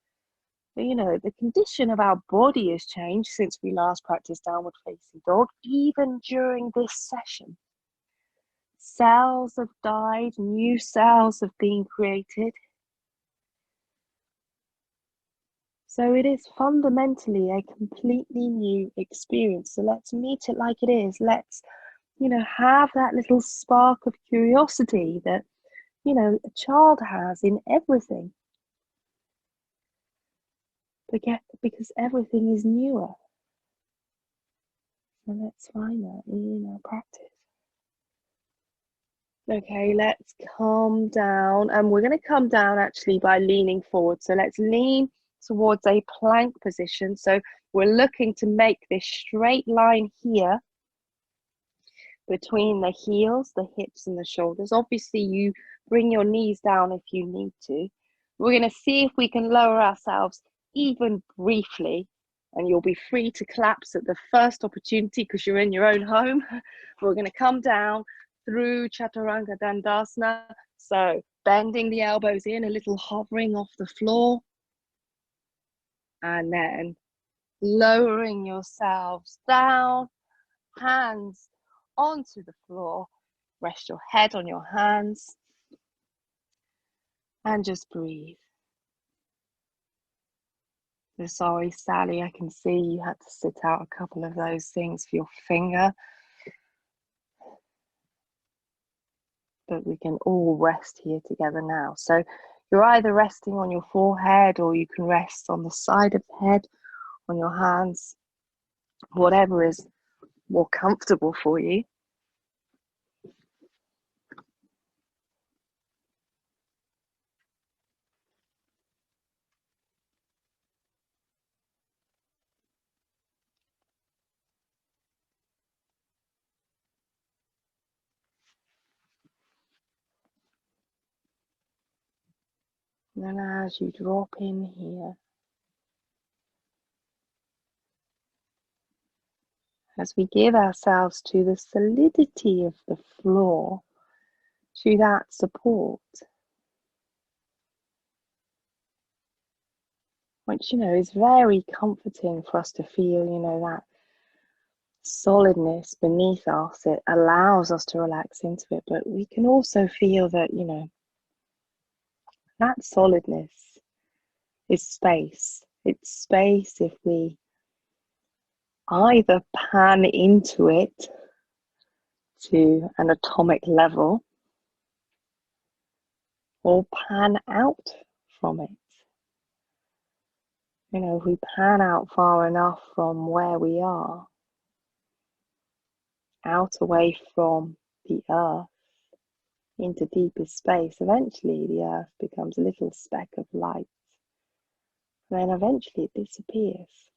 [SPEAKER 1] But, the condition of our body has changed since we last practiced downward facing dog, even during this session. Cells have died, new cells have been created. So it is fundamentally a completely new experience. So let's meet it like it is. Let's, have that little spark of curiosity that, a child has in everything. Because everything is newer. So let's find that in our practice. Okay, let's come down. And we're going to come down actually by leaning forward. So let's lean towards a plank position. So we're looking to make this straight line here between the heels, the hips, and the shoulders. Obviously, you bring your knees down if you need to. We're going to see if we can lower ourselves even briefly, and you'll be free to collapse at the first opportunity because you're in your own home. We're going to come down through Chaturanga Dandasana. So bending the elbows in, a little hovering off the floor, and then lowering yourselves down, hands onto the floor. Rest your head on your hands and just breathe. So sorry, Sally, I can see you had to sit out a couple of those things for your finger. But we can all rest here together now. So you're either resting on your forehead, or you can rest on the side of the head, on your hands, whatever is more comfortable for you. And then as you drop in here, as we give ourselves to the solidity of the floor, to that support, which, you know, is very comforting for us to feel, you know, that solidness beneath us. It allows us to relax into it, but we can also feel that, you know, that solidness is space. It's space if we either pan into it to an atomic level or pan out from it. You know, if we pan out far enough from where we are, out away from the earth, into deepest space, eventually the earth becomes a little speck of light. And then eventually it disappears.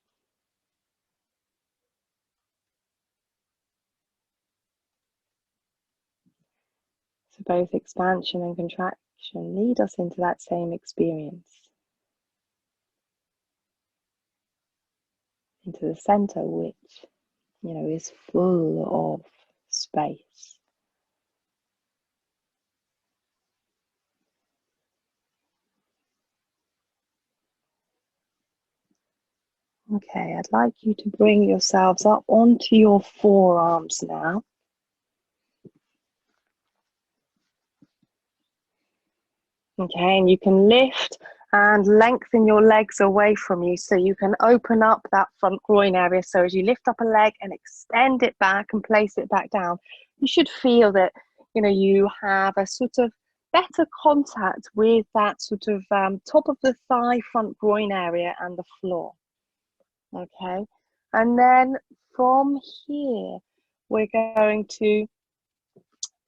[SPEAKER 1] So both expansion and contraction lead us into that same experience, into the center, which, you know, is full of space. Okay, I'd like you to bring yourselves up onto your forearms now. Okay, and you can lift and lengthen your legs away from you so you can open up that front groin area. So as you lift up a leg and extend it back and place it back down, you should feel that, you know, you have a sort of better contact with that sort of top of the thigh, front groin area and the floor. Okay, and then from here, we're going to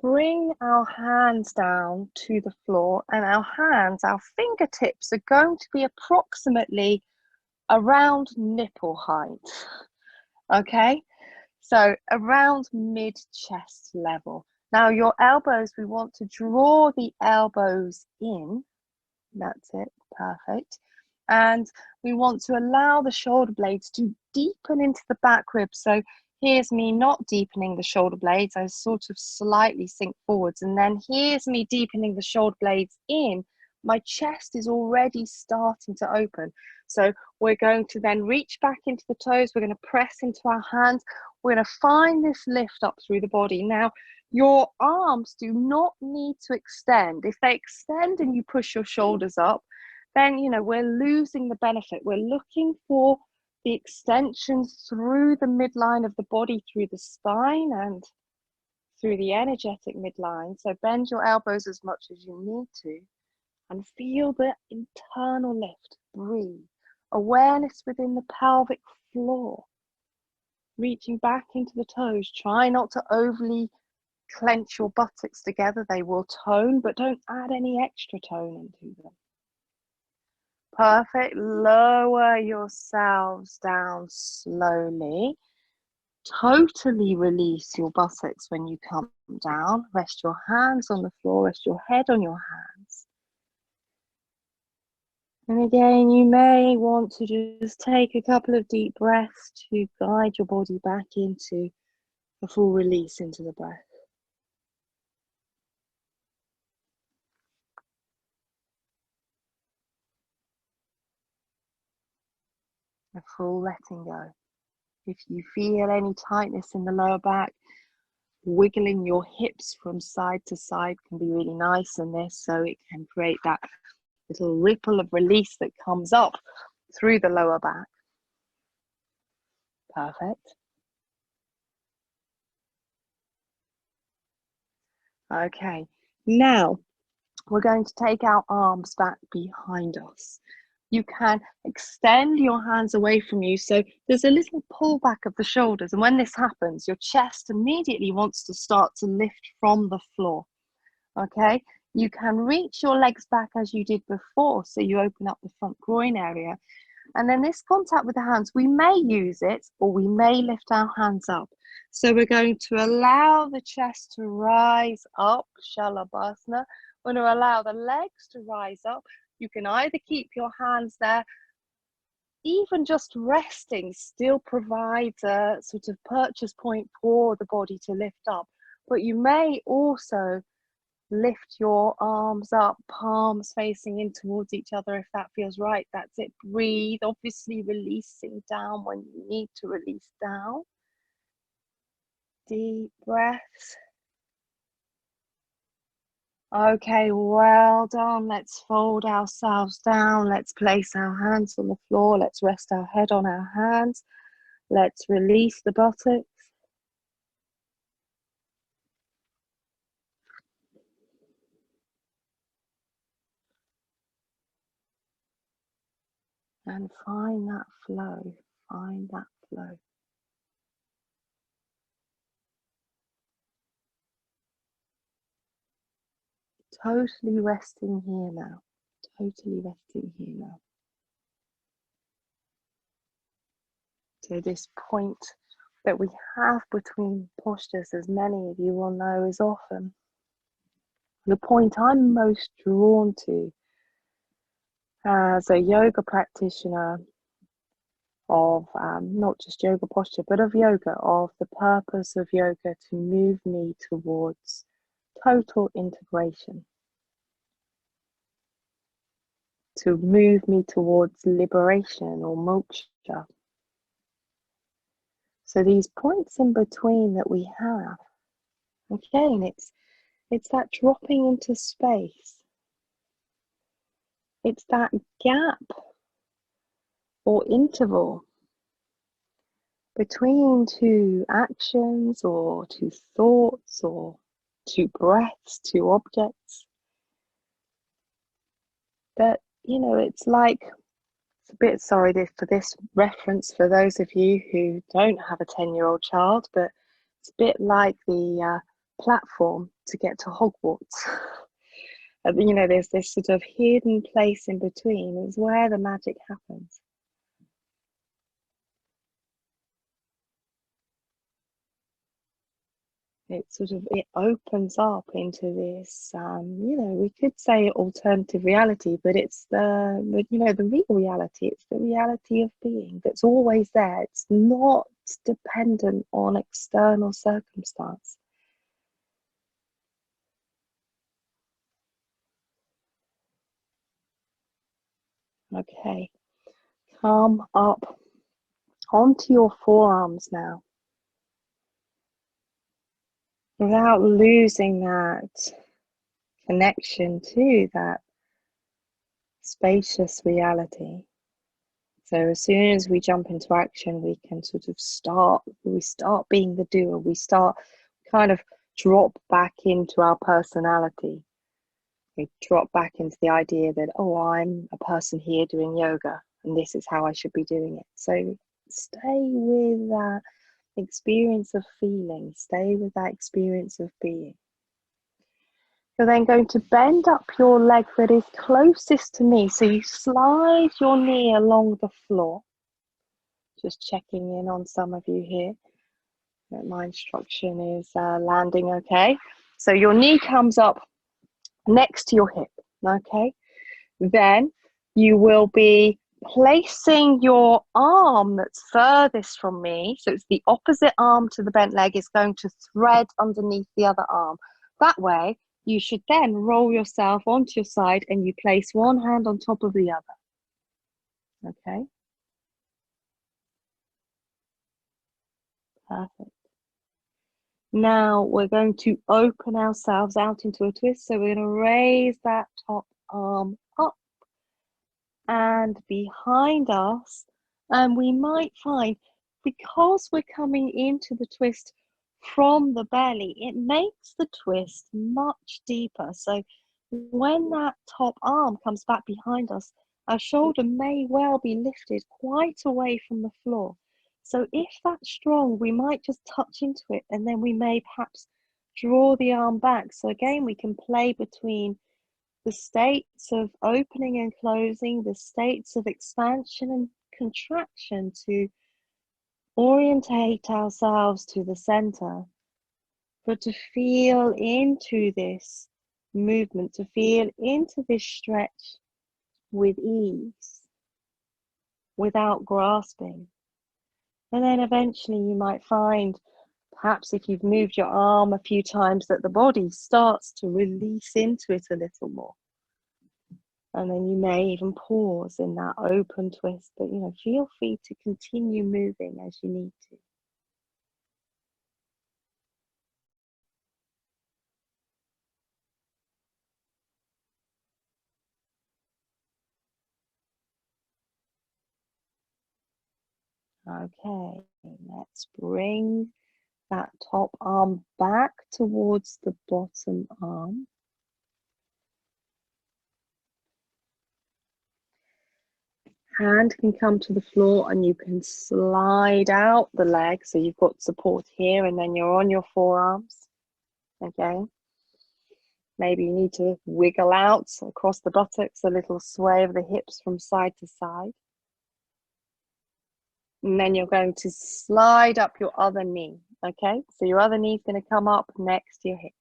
[SPEAKER 1] bring our hands down to the floor, and our fingertips are going to be approximately around nipple height. Okay, so around mid-chest level. Now your elbows, we want to draw the elbows in. That's it, perfect. And we want to allow the shoulder blades to deepen into the back ribs. So here's me not deepening the shoulder blades. I sort of slightly sink forwards. And then here's me deepening the shoulder blades in. My chest is already starting to open. So we're going to then reach back into the toes. We're going to press into our hands. We're going to find this lift up through the body. Now, your arms do not need to extend. If they extend and you push your shoulders up, then, you know, we're losing the benefit. We're looking for the extension through the midline of the body, through the spine and through the energetic midline. So bend your elbows as much as you need to and feel the internal lift. Breathe. Awareness within the pelvic floor. Reaching back into the toes. Try not to overly clench your buttocks together. They will tone, but don't add any extra tone into them. Perfect. Lower yourselves down slowly. Totally release your buttocks when you come down. Rest your hands on the floor, rest your head on your hands. And again, you may want to just take a couple of deep breaths to guide your body back into a full release into the breath. A full letting go. If you feel any tightness in the lower back, wiggling your hips from side to side can be really nice in this, so it can create that little ripple of release that comes up through the lower back. Perfect. Okay, now we're going to take our arms back behind us. You can extend your hands away from you, so there's a little pull back of the shoulders, and when this happens, your chest immediately wants to start to lift from the floor. Okay, you can reach your legs back as you did before, so you open up the front groin area, and then this contact with the hands, we may use it or we may lift our hands up. So we're going to allow the chest to rise up, Shalabhasana. We're going to allow the legs to rise up. You can either keep your hands there, even just resting still provides a sort of purchase point for the body to lift up. But you may also lift your arms up, palms facing in towards each other if that feels right. That's it. Breathe, obviously releasing down when you need to release down. Deep breaths. Okay, well done. Let's fold ourselves down. Let's place our hands on the floor. Let's rest our head on our hands. Let's release the buttocks. And find that flow. Find that flow. Totally resting here now. Totally resting here now. So this point that we have between postures, as many of you will know, is often the point I'm most drawn to as a yoga practitioner of not just yoga posture, but of yoga, of the purpose of yoga to move me towards total integration, to move me towards liberation or moksha. So these points in between that we have, again, it's that dropping into space. It's that gap or interval between two actions or two thoughts or two breaths, two objects. That, you know, it's like, it's a bit sorry for this reference for those of you who don't have a 10-year-old child, but it's a bit like the platform to get to Hogwarts. You know, there's this sort of hidden place in between, is where the magic happens. It opens up into this, you know, we could say alternative reality, but it's the real reality. It's the reality of being that's always there. It's not dependent on external circumstance. Okay, come up onto your forearms now, without losing that connection to that spacious reality. So as soon as we jump into action, we can sort of start being the doer. We start kind of drop back into our personality. We drop back into the idea that, oh, I'm a person here doing yoga and this is how I should be doing it. So stay with that experience of feeling, stay with that experience of being. You're then going to bend up your leg that is closest to me. So you slide your knee along the floor. Just checking in on some of you here that my instruction is landing okay. So your knee comes up next to your hip, okay? Then you will be placing your arm that's furthest from me, so it's the opposite arm to the bent leg, is going to thread underneath the other arm. That way, you should then roll yourself onto your side and you place one hand on top of the other. Okay? Perfect. Now we're going to open ourselves out into a twist. So we're going to raise that top arm up and behind us. And we might find, because we're coming into the twist from the belly, it makes the twist much deeper. So when that top arm comes back behind us, our shoulder may well be lifted quite away from the floor. So if that's strong, we might just touch into it, and then we may perhaps draw the arm back. So again, we can play between the states of opening and closing, the states of expansion and contraction, to orientate ourselves to the center, but to feel into this movement, to feel into this stretch with ease, without grasping. And then eventually you might find, perhaps if you've moved your arm a few times, that the body starts to release into it a little more. And then you may even pause in that open twist, but feel free to continue moving as you need to. Okay, let's bring that top arm back towards the bottom arm. Hand can come to the floor and you can slide out the leg. So you've got support here and then you're on your forearms. Okay. Maybe you need to wiggle out across the buttocks, a little sway of the hips from side to side. And then you're going to slide up your other knee. Okay. So your other knee is going to come up next to your hip.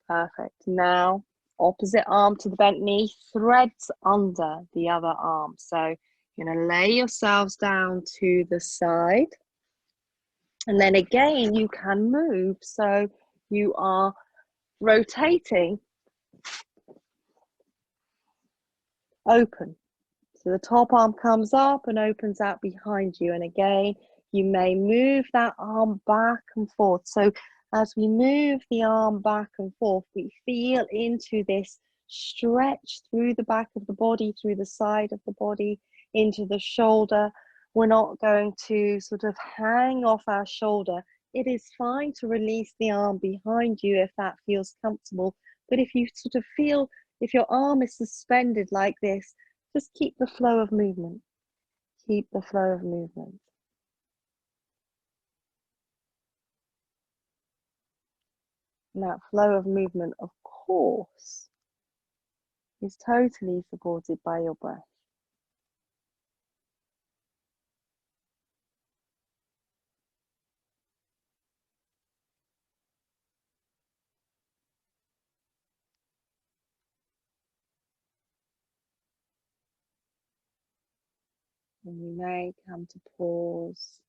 [SPEAKER 1] Perfect. Now, opposite arm to the bent knee, threads under the other arm. So you're going to lay yourselves down to the side. And then again, you can move. So you are rotating open. So the top arm comes up and opens out behind you. And again, you may move that arm back and forth. So as we move the arm back and forth, we feel into this stretch through the back of the body, through the side of the body, into the shoulder. We're not going to sort of hang off our shoulder. It is fine to release the arm behind you if that feels comfortable. But if you sort of feel, if your arm is suspended like this, just keep the flow of movement. Keep the flow of movement. And that flow of movement, of course, is totally supported by your breath. And you may come to pause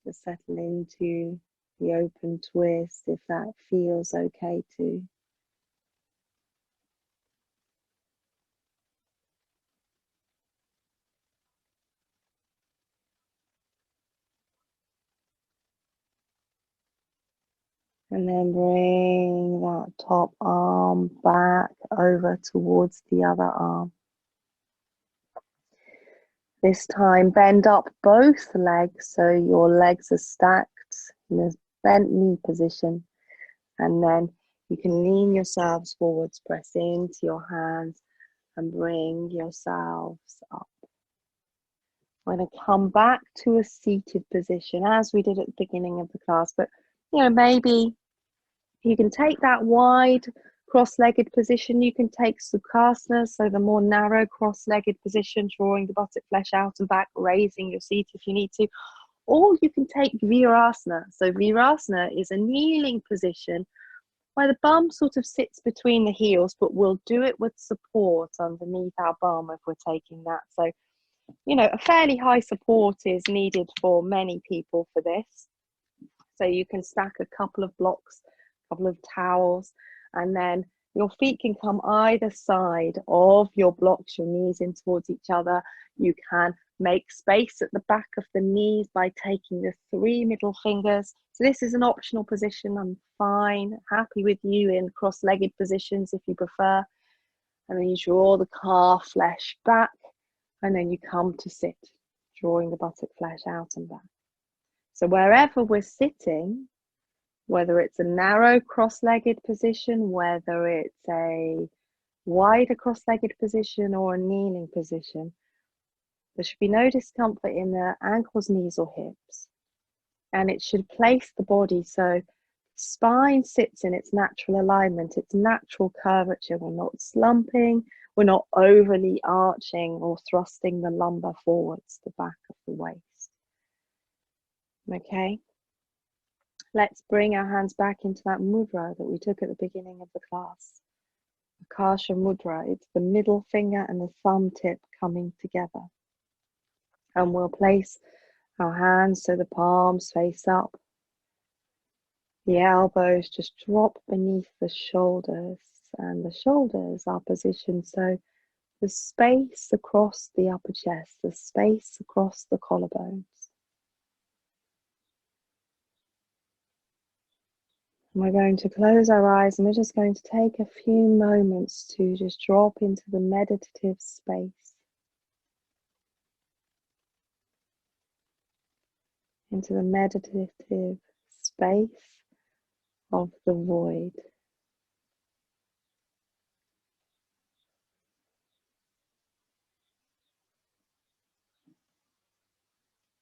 [SPEAKER 1] to settle into the open twist if that feels okay too. And then bring that top arm back over towards the other arm. This time, bend up both legs so your legs are stacked in a bent knee position. And then you can lean yourselves forwards, press into your hands and bring yourselves up. We're going to come back to a seated position as we did at the beginning of the class, but Maybe you can take that wide cross-legged position. You can take Sukhasana, so the more narrow cross-legged position, drawing the buttock flesh out and back, raising your seat if you need to. Or you can take Virasana. So Virasana is a kneeling position where the bum sort of sits between the heels, but we'll do it with support underneath our bum if we're taking that. So, a fairly high support is needed for many people for this. So you can stack a couple of blocks, a couple of towels, and then your feet can come either side of your blocks, your knees in towards each other. You can make space at the back of the knees by taking the 3 middle fingers. So this is an optional position. I'm fine, happy with you in cross-legged positions if you prefer. And then you draw the calf flesh back, and then you come to sit, drawing the buttock flesh out and back. So wherever we're sitting, whether it's a narrow cross-legged position, whether it's a wider cross-legged position or a kneeling position, there should be no discomfort in the ankles, knees or hips. And it should place the body so the spine sits in its natural alignment, its natural curvature. We're not slumping, we're not overly arching or thrusting the lumbar forwards, the back of the waist. Okay, let's bring our hands back into that mudra that we took at the beginning of the class. Akarsha Mudra, it's the middle finger and the thumb tip coming together. And we'll place our hands so the palms face up. The elbows just drop beneath the shoulders, and the shoulders are positioned so the space across the upper chest, the space across the collarbones. And we're going to close our eyes and we're just going to take a few moments to just drop into the meditative space, into the meditative space of the void.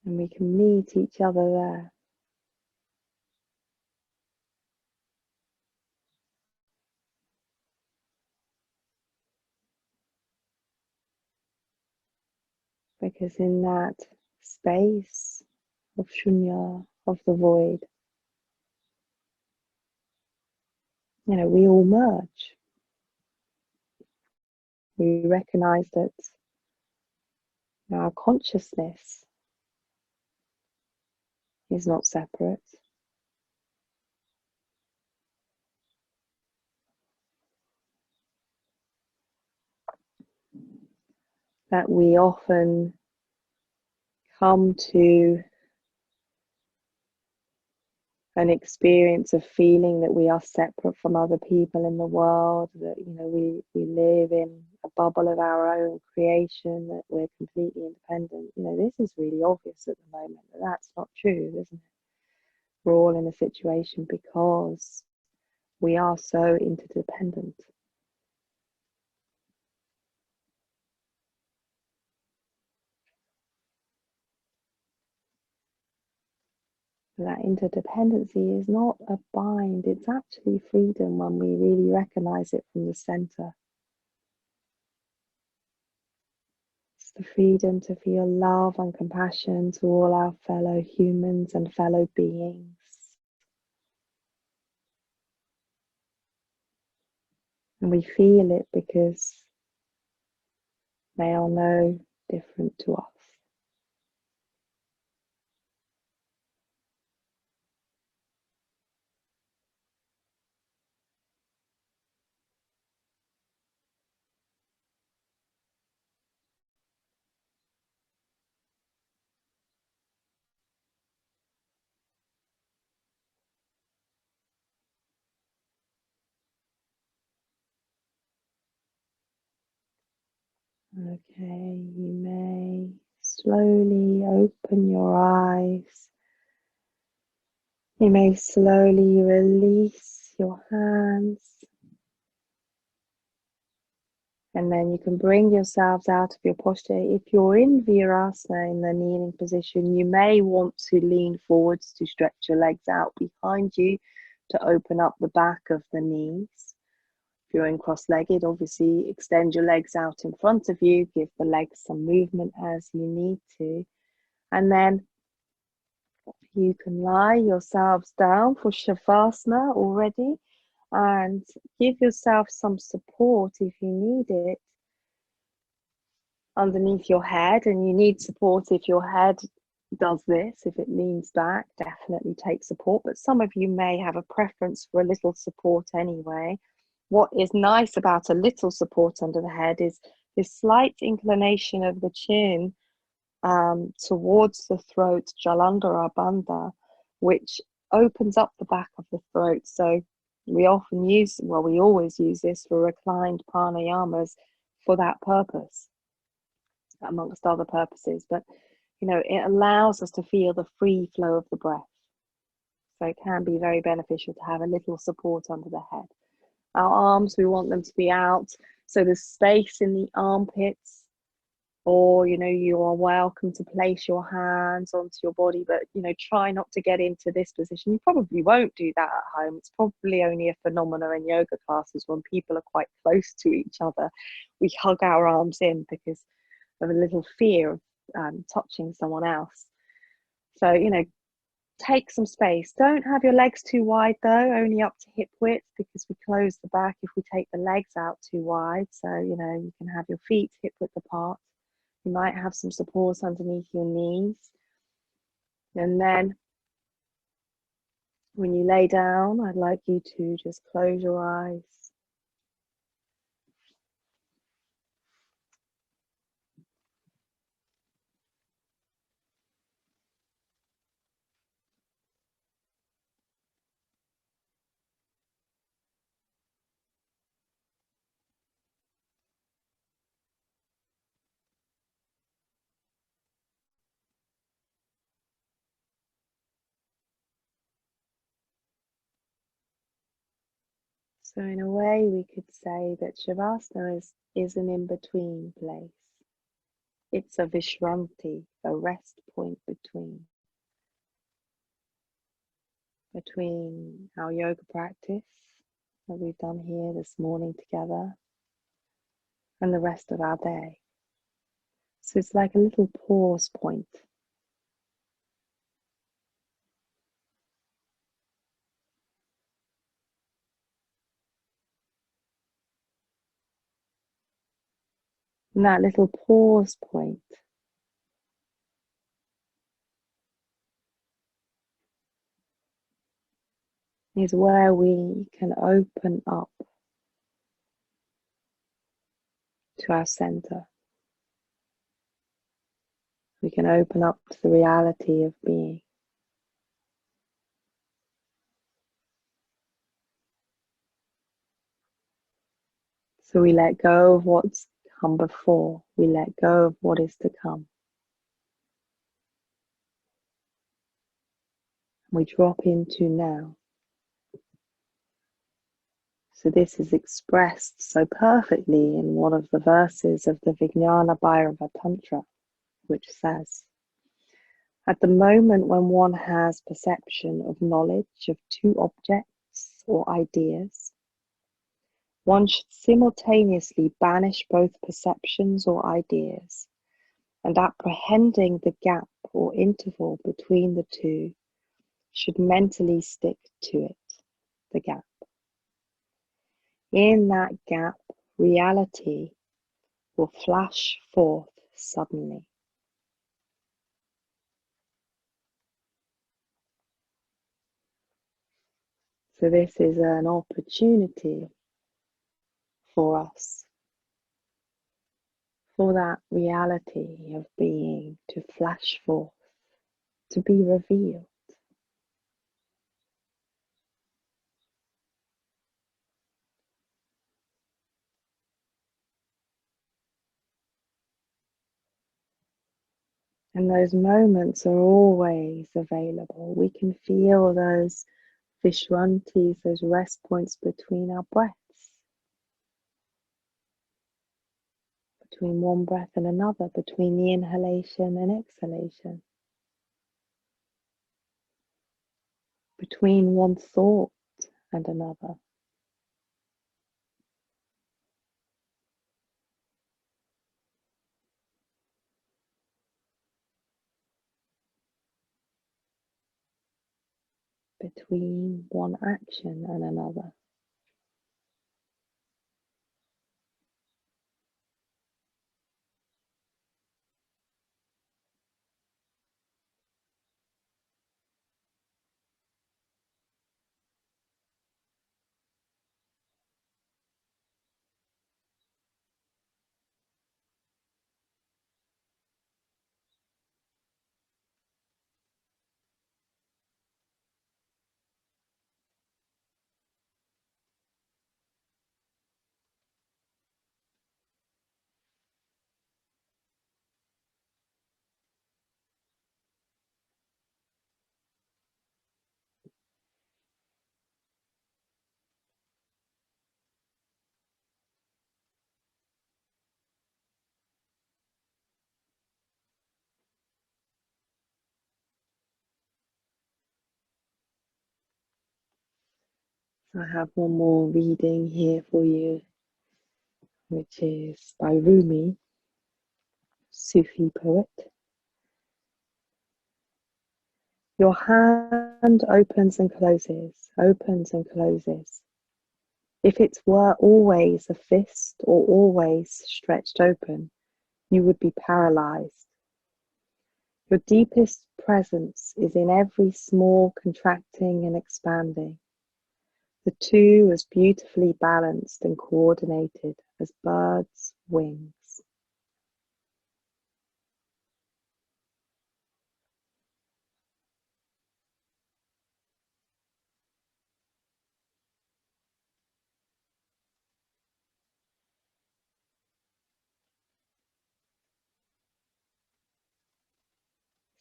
[SPEAKER 1] And we can meet each other there. Because in that space of shunya, of the void, we all merge. We recognize that our consciousness is not separate. That we often come to an experience of feeling that we are separate from other people in the world, that we live in a bubble of our own creation, that we're completely independent. This is really obvious at the moment, but that's not true, isn't it? We're all in a situation because we are so interdependent. That interdependency is not a bind, it's actually freedom when we really recognize it from the center. It's the freedom to feel love and compassion to all our fellow humans and fellow beings. And we feel it because they are no different to us. Okay, you may slowly open your eyes. You may slowly release your hands. And then you can bring yourselves out of your posture. If you're in Virasana, in the kneeling position, you may want to lean forwards to stretch your legs out behind you to open up the back of the knees. If you're in cross-legged, obviously extend your legs out in front of you, give the legs some movement as you need to. And then you can lie yourselves down for Shavasana already and give yourself some support if you need it underneath your head, and you need support if your head does this. If it leans back, definitely take support, but some of you may have a preference for a little support anyway. What is nice about a little support under the head is this slight inclination of the chin towards the throat, Jalandhara Bandha, which opens up the back of the throat. So we often use, well, we always use this for reclined pranayamas for that purpose, amongst other purposes. But you know, it allows us to feel the free flow of the breath. So it can be very beneficial to have a little support under the head. Our arms, we want them to be out, so there's space in the armpits, or you know, you are welcome to place your hands onto your body, but you know, try not to get into this position. You probably won't do that at home. It's probably only a phenomena in yoga classes when people are quite close to each other. We hug our arms in because of a little fear of touching someone else. So you know, take some space. Don't have your legs too wide though, only up to hip width, because we close the back if we take the legs out too wide. So you know, you can have your feet hip width apart. You might have some support underneath your knees. And then when you lay down, I'd like you to just close your eyes. So in a way, we could say that Shavasana is an in-between place. It's a Vishranti, a rest point between our yoga practice that we've done here this morning together and the rest of our day. So it's like a little pause point. And that little pause point is where we can open up to our center. We can open up to the reality of being. So we let go of what's come before. We let go of what is to come. We drop into now. So this is expressed so perfectly in one of the verses of the Vijnana Bhairava Tantra, which says, at the moment when one has perception of knowledge of two objects or ideas, one should simultaneously banish both perceptions or ideas, and apprehending the gap or interval between the two, should mentally stick to it, the gap. In that gap, reality will flash forth suddenly. So this is an opportunity for us, for that reality of being to flash forth, to be revealed. And those moments are always available. We can feel those Vishrantis, those rest points between our breaths. between one breath and another, between the inhalation and exhalation, between one thought and another. Between one action and another. I have one more reading here for you, which is by Rumi, Sufi poet. Your hand opens and closes, opens and closes. If it were always a fist or always stretched open, you would be paralyzed. Your deepest presence is in every small contracting and expanding, the two as beautifully balanced and coordinated as birds' wings.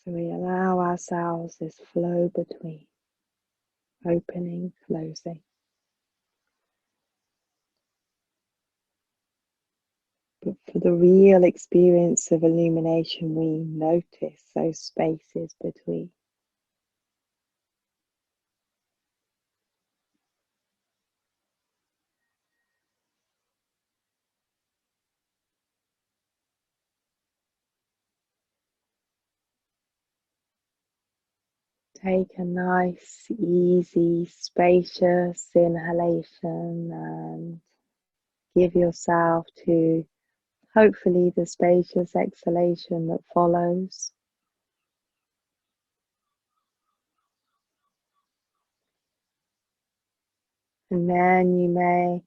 [SPEAKER 1] So we allow ourselves this flow between opening, closing. But for the real experience of illumination, we notice those spaces between. Take a nice, easy, spacious inhalation and give yourself to hopefully the spacious exhalation that follows. And then you may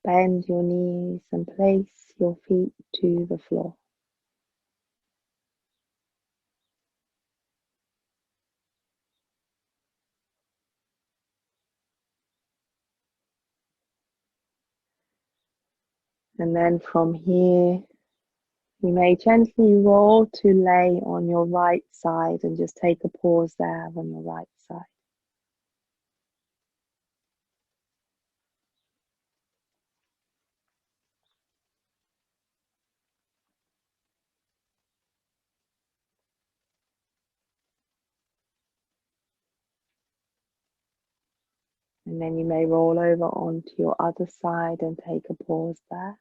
[SPEAKER 1] bend your knees and place your feet to the floor. And then from here, you may gently roll to lay on your right side and just take a pause there on your right side. And then you may roll over onto your other side and take a pause there.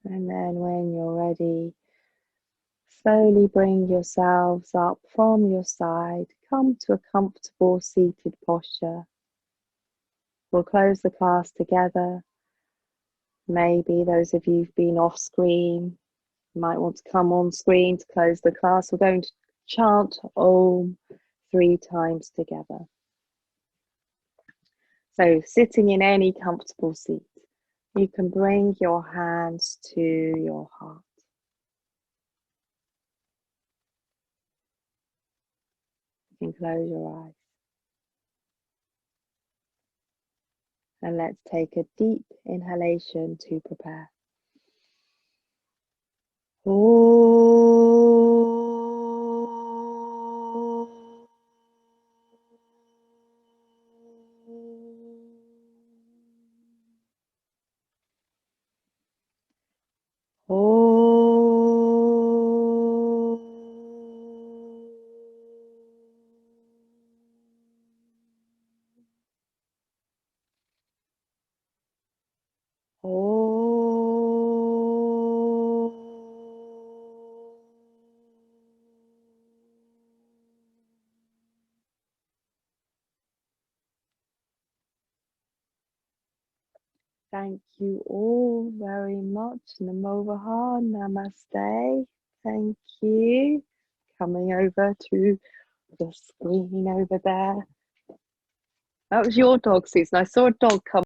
[SPEAKER 1] And then when you're ready, slowly bring yourselves up from your side. Come to a comfortable seated posture. We'll close the class together. Maybe those of you who've been off screen might want to come on screen to close the class. We're going to chant Om 3 times together. So sitting in any comfortable seat, you can bring your hands to your heart. You can close your eyes. And let's take a deep inhalation to prepare. Thank you all very much. Namovaha, namaste. Thank you. Coming over to the screen over there. That was your dog, Susan. I saw a dog come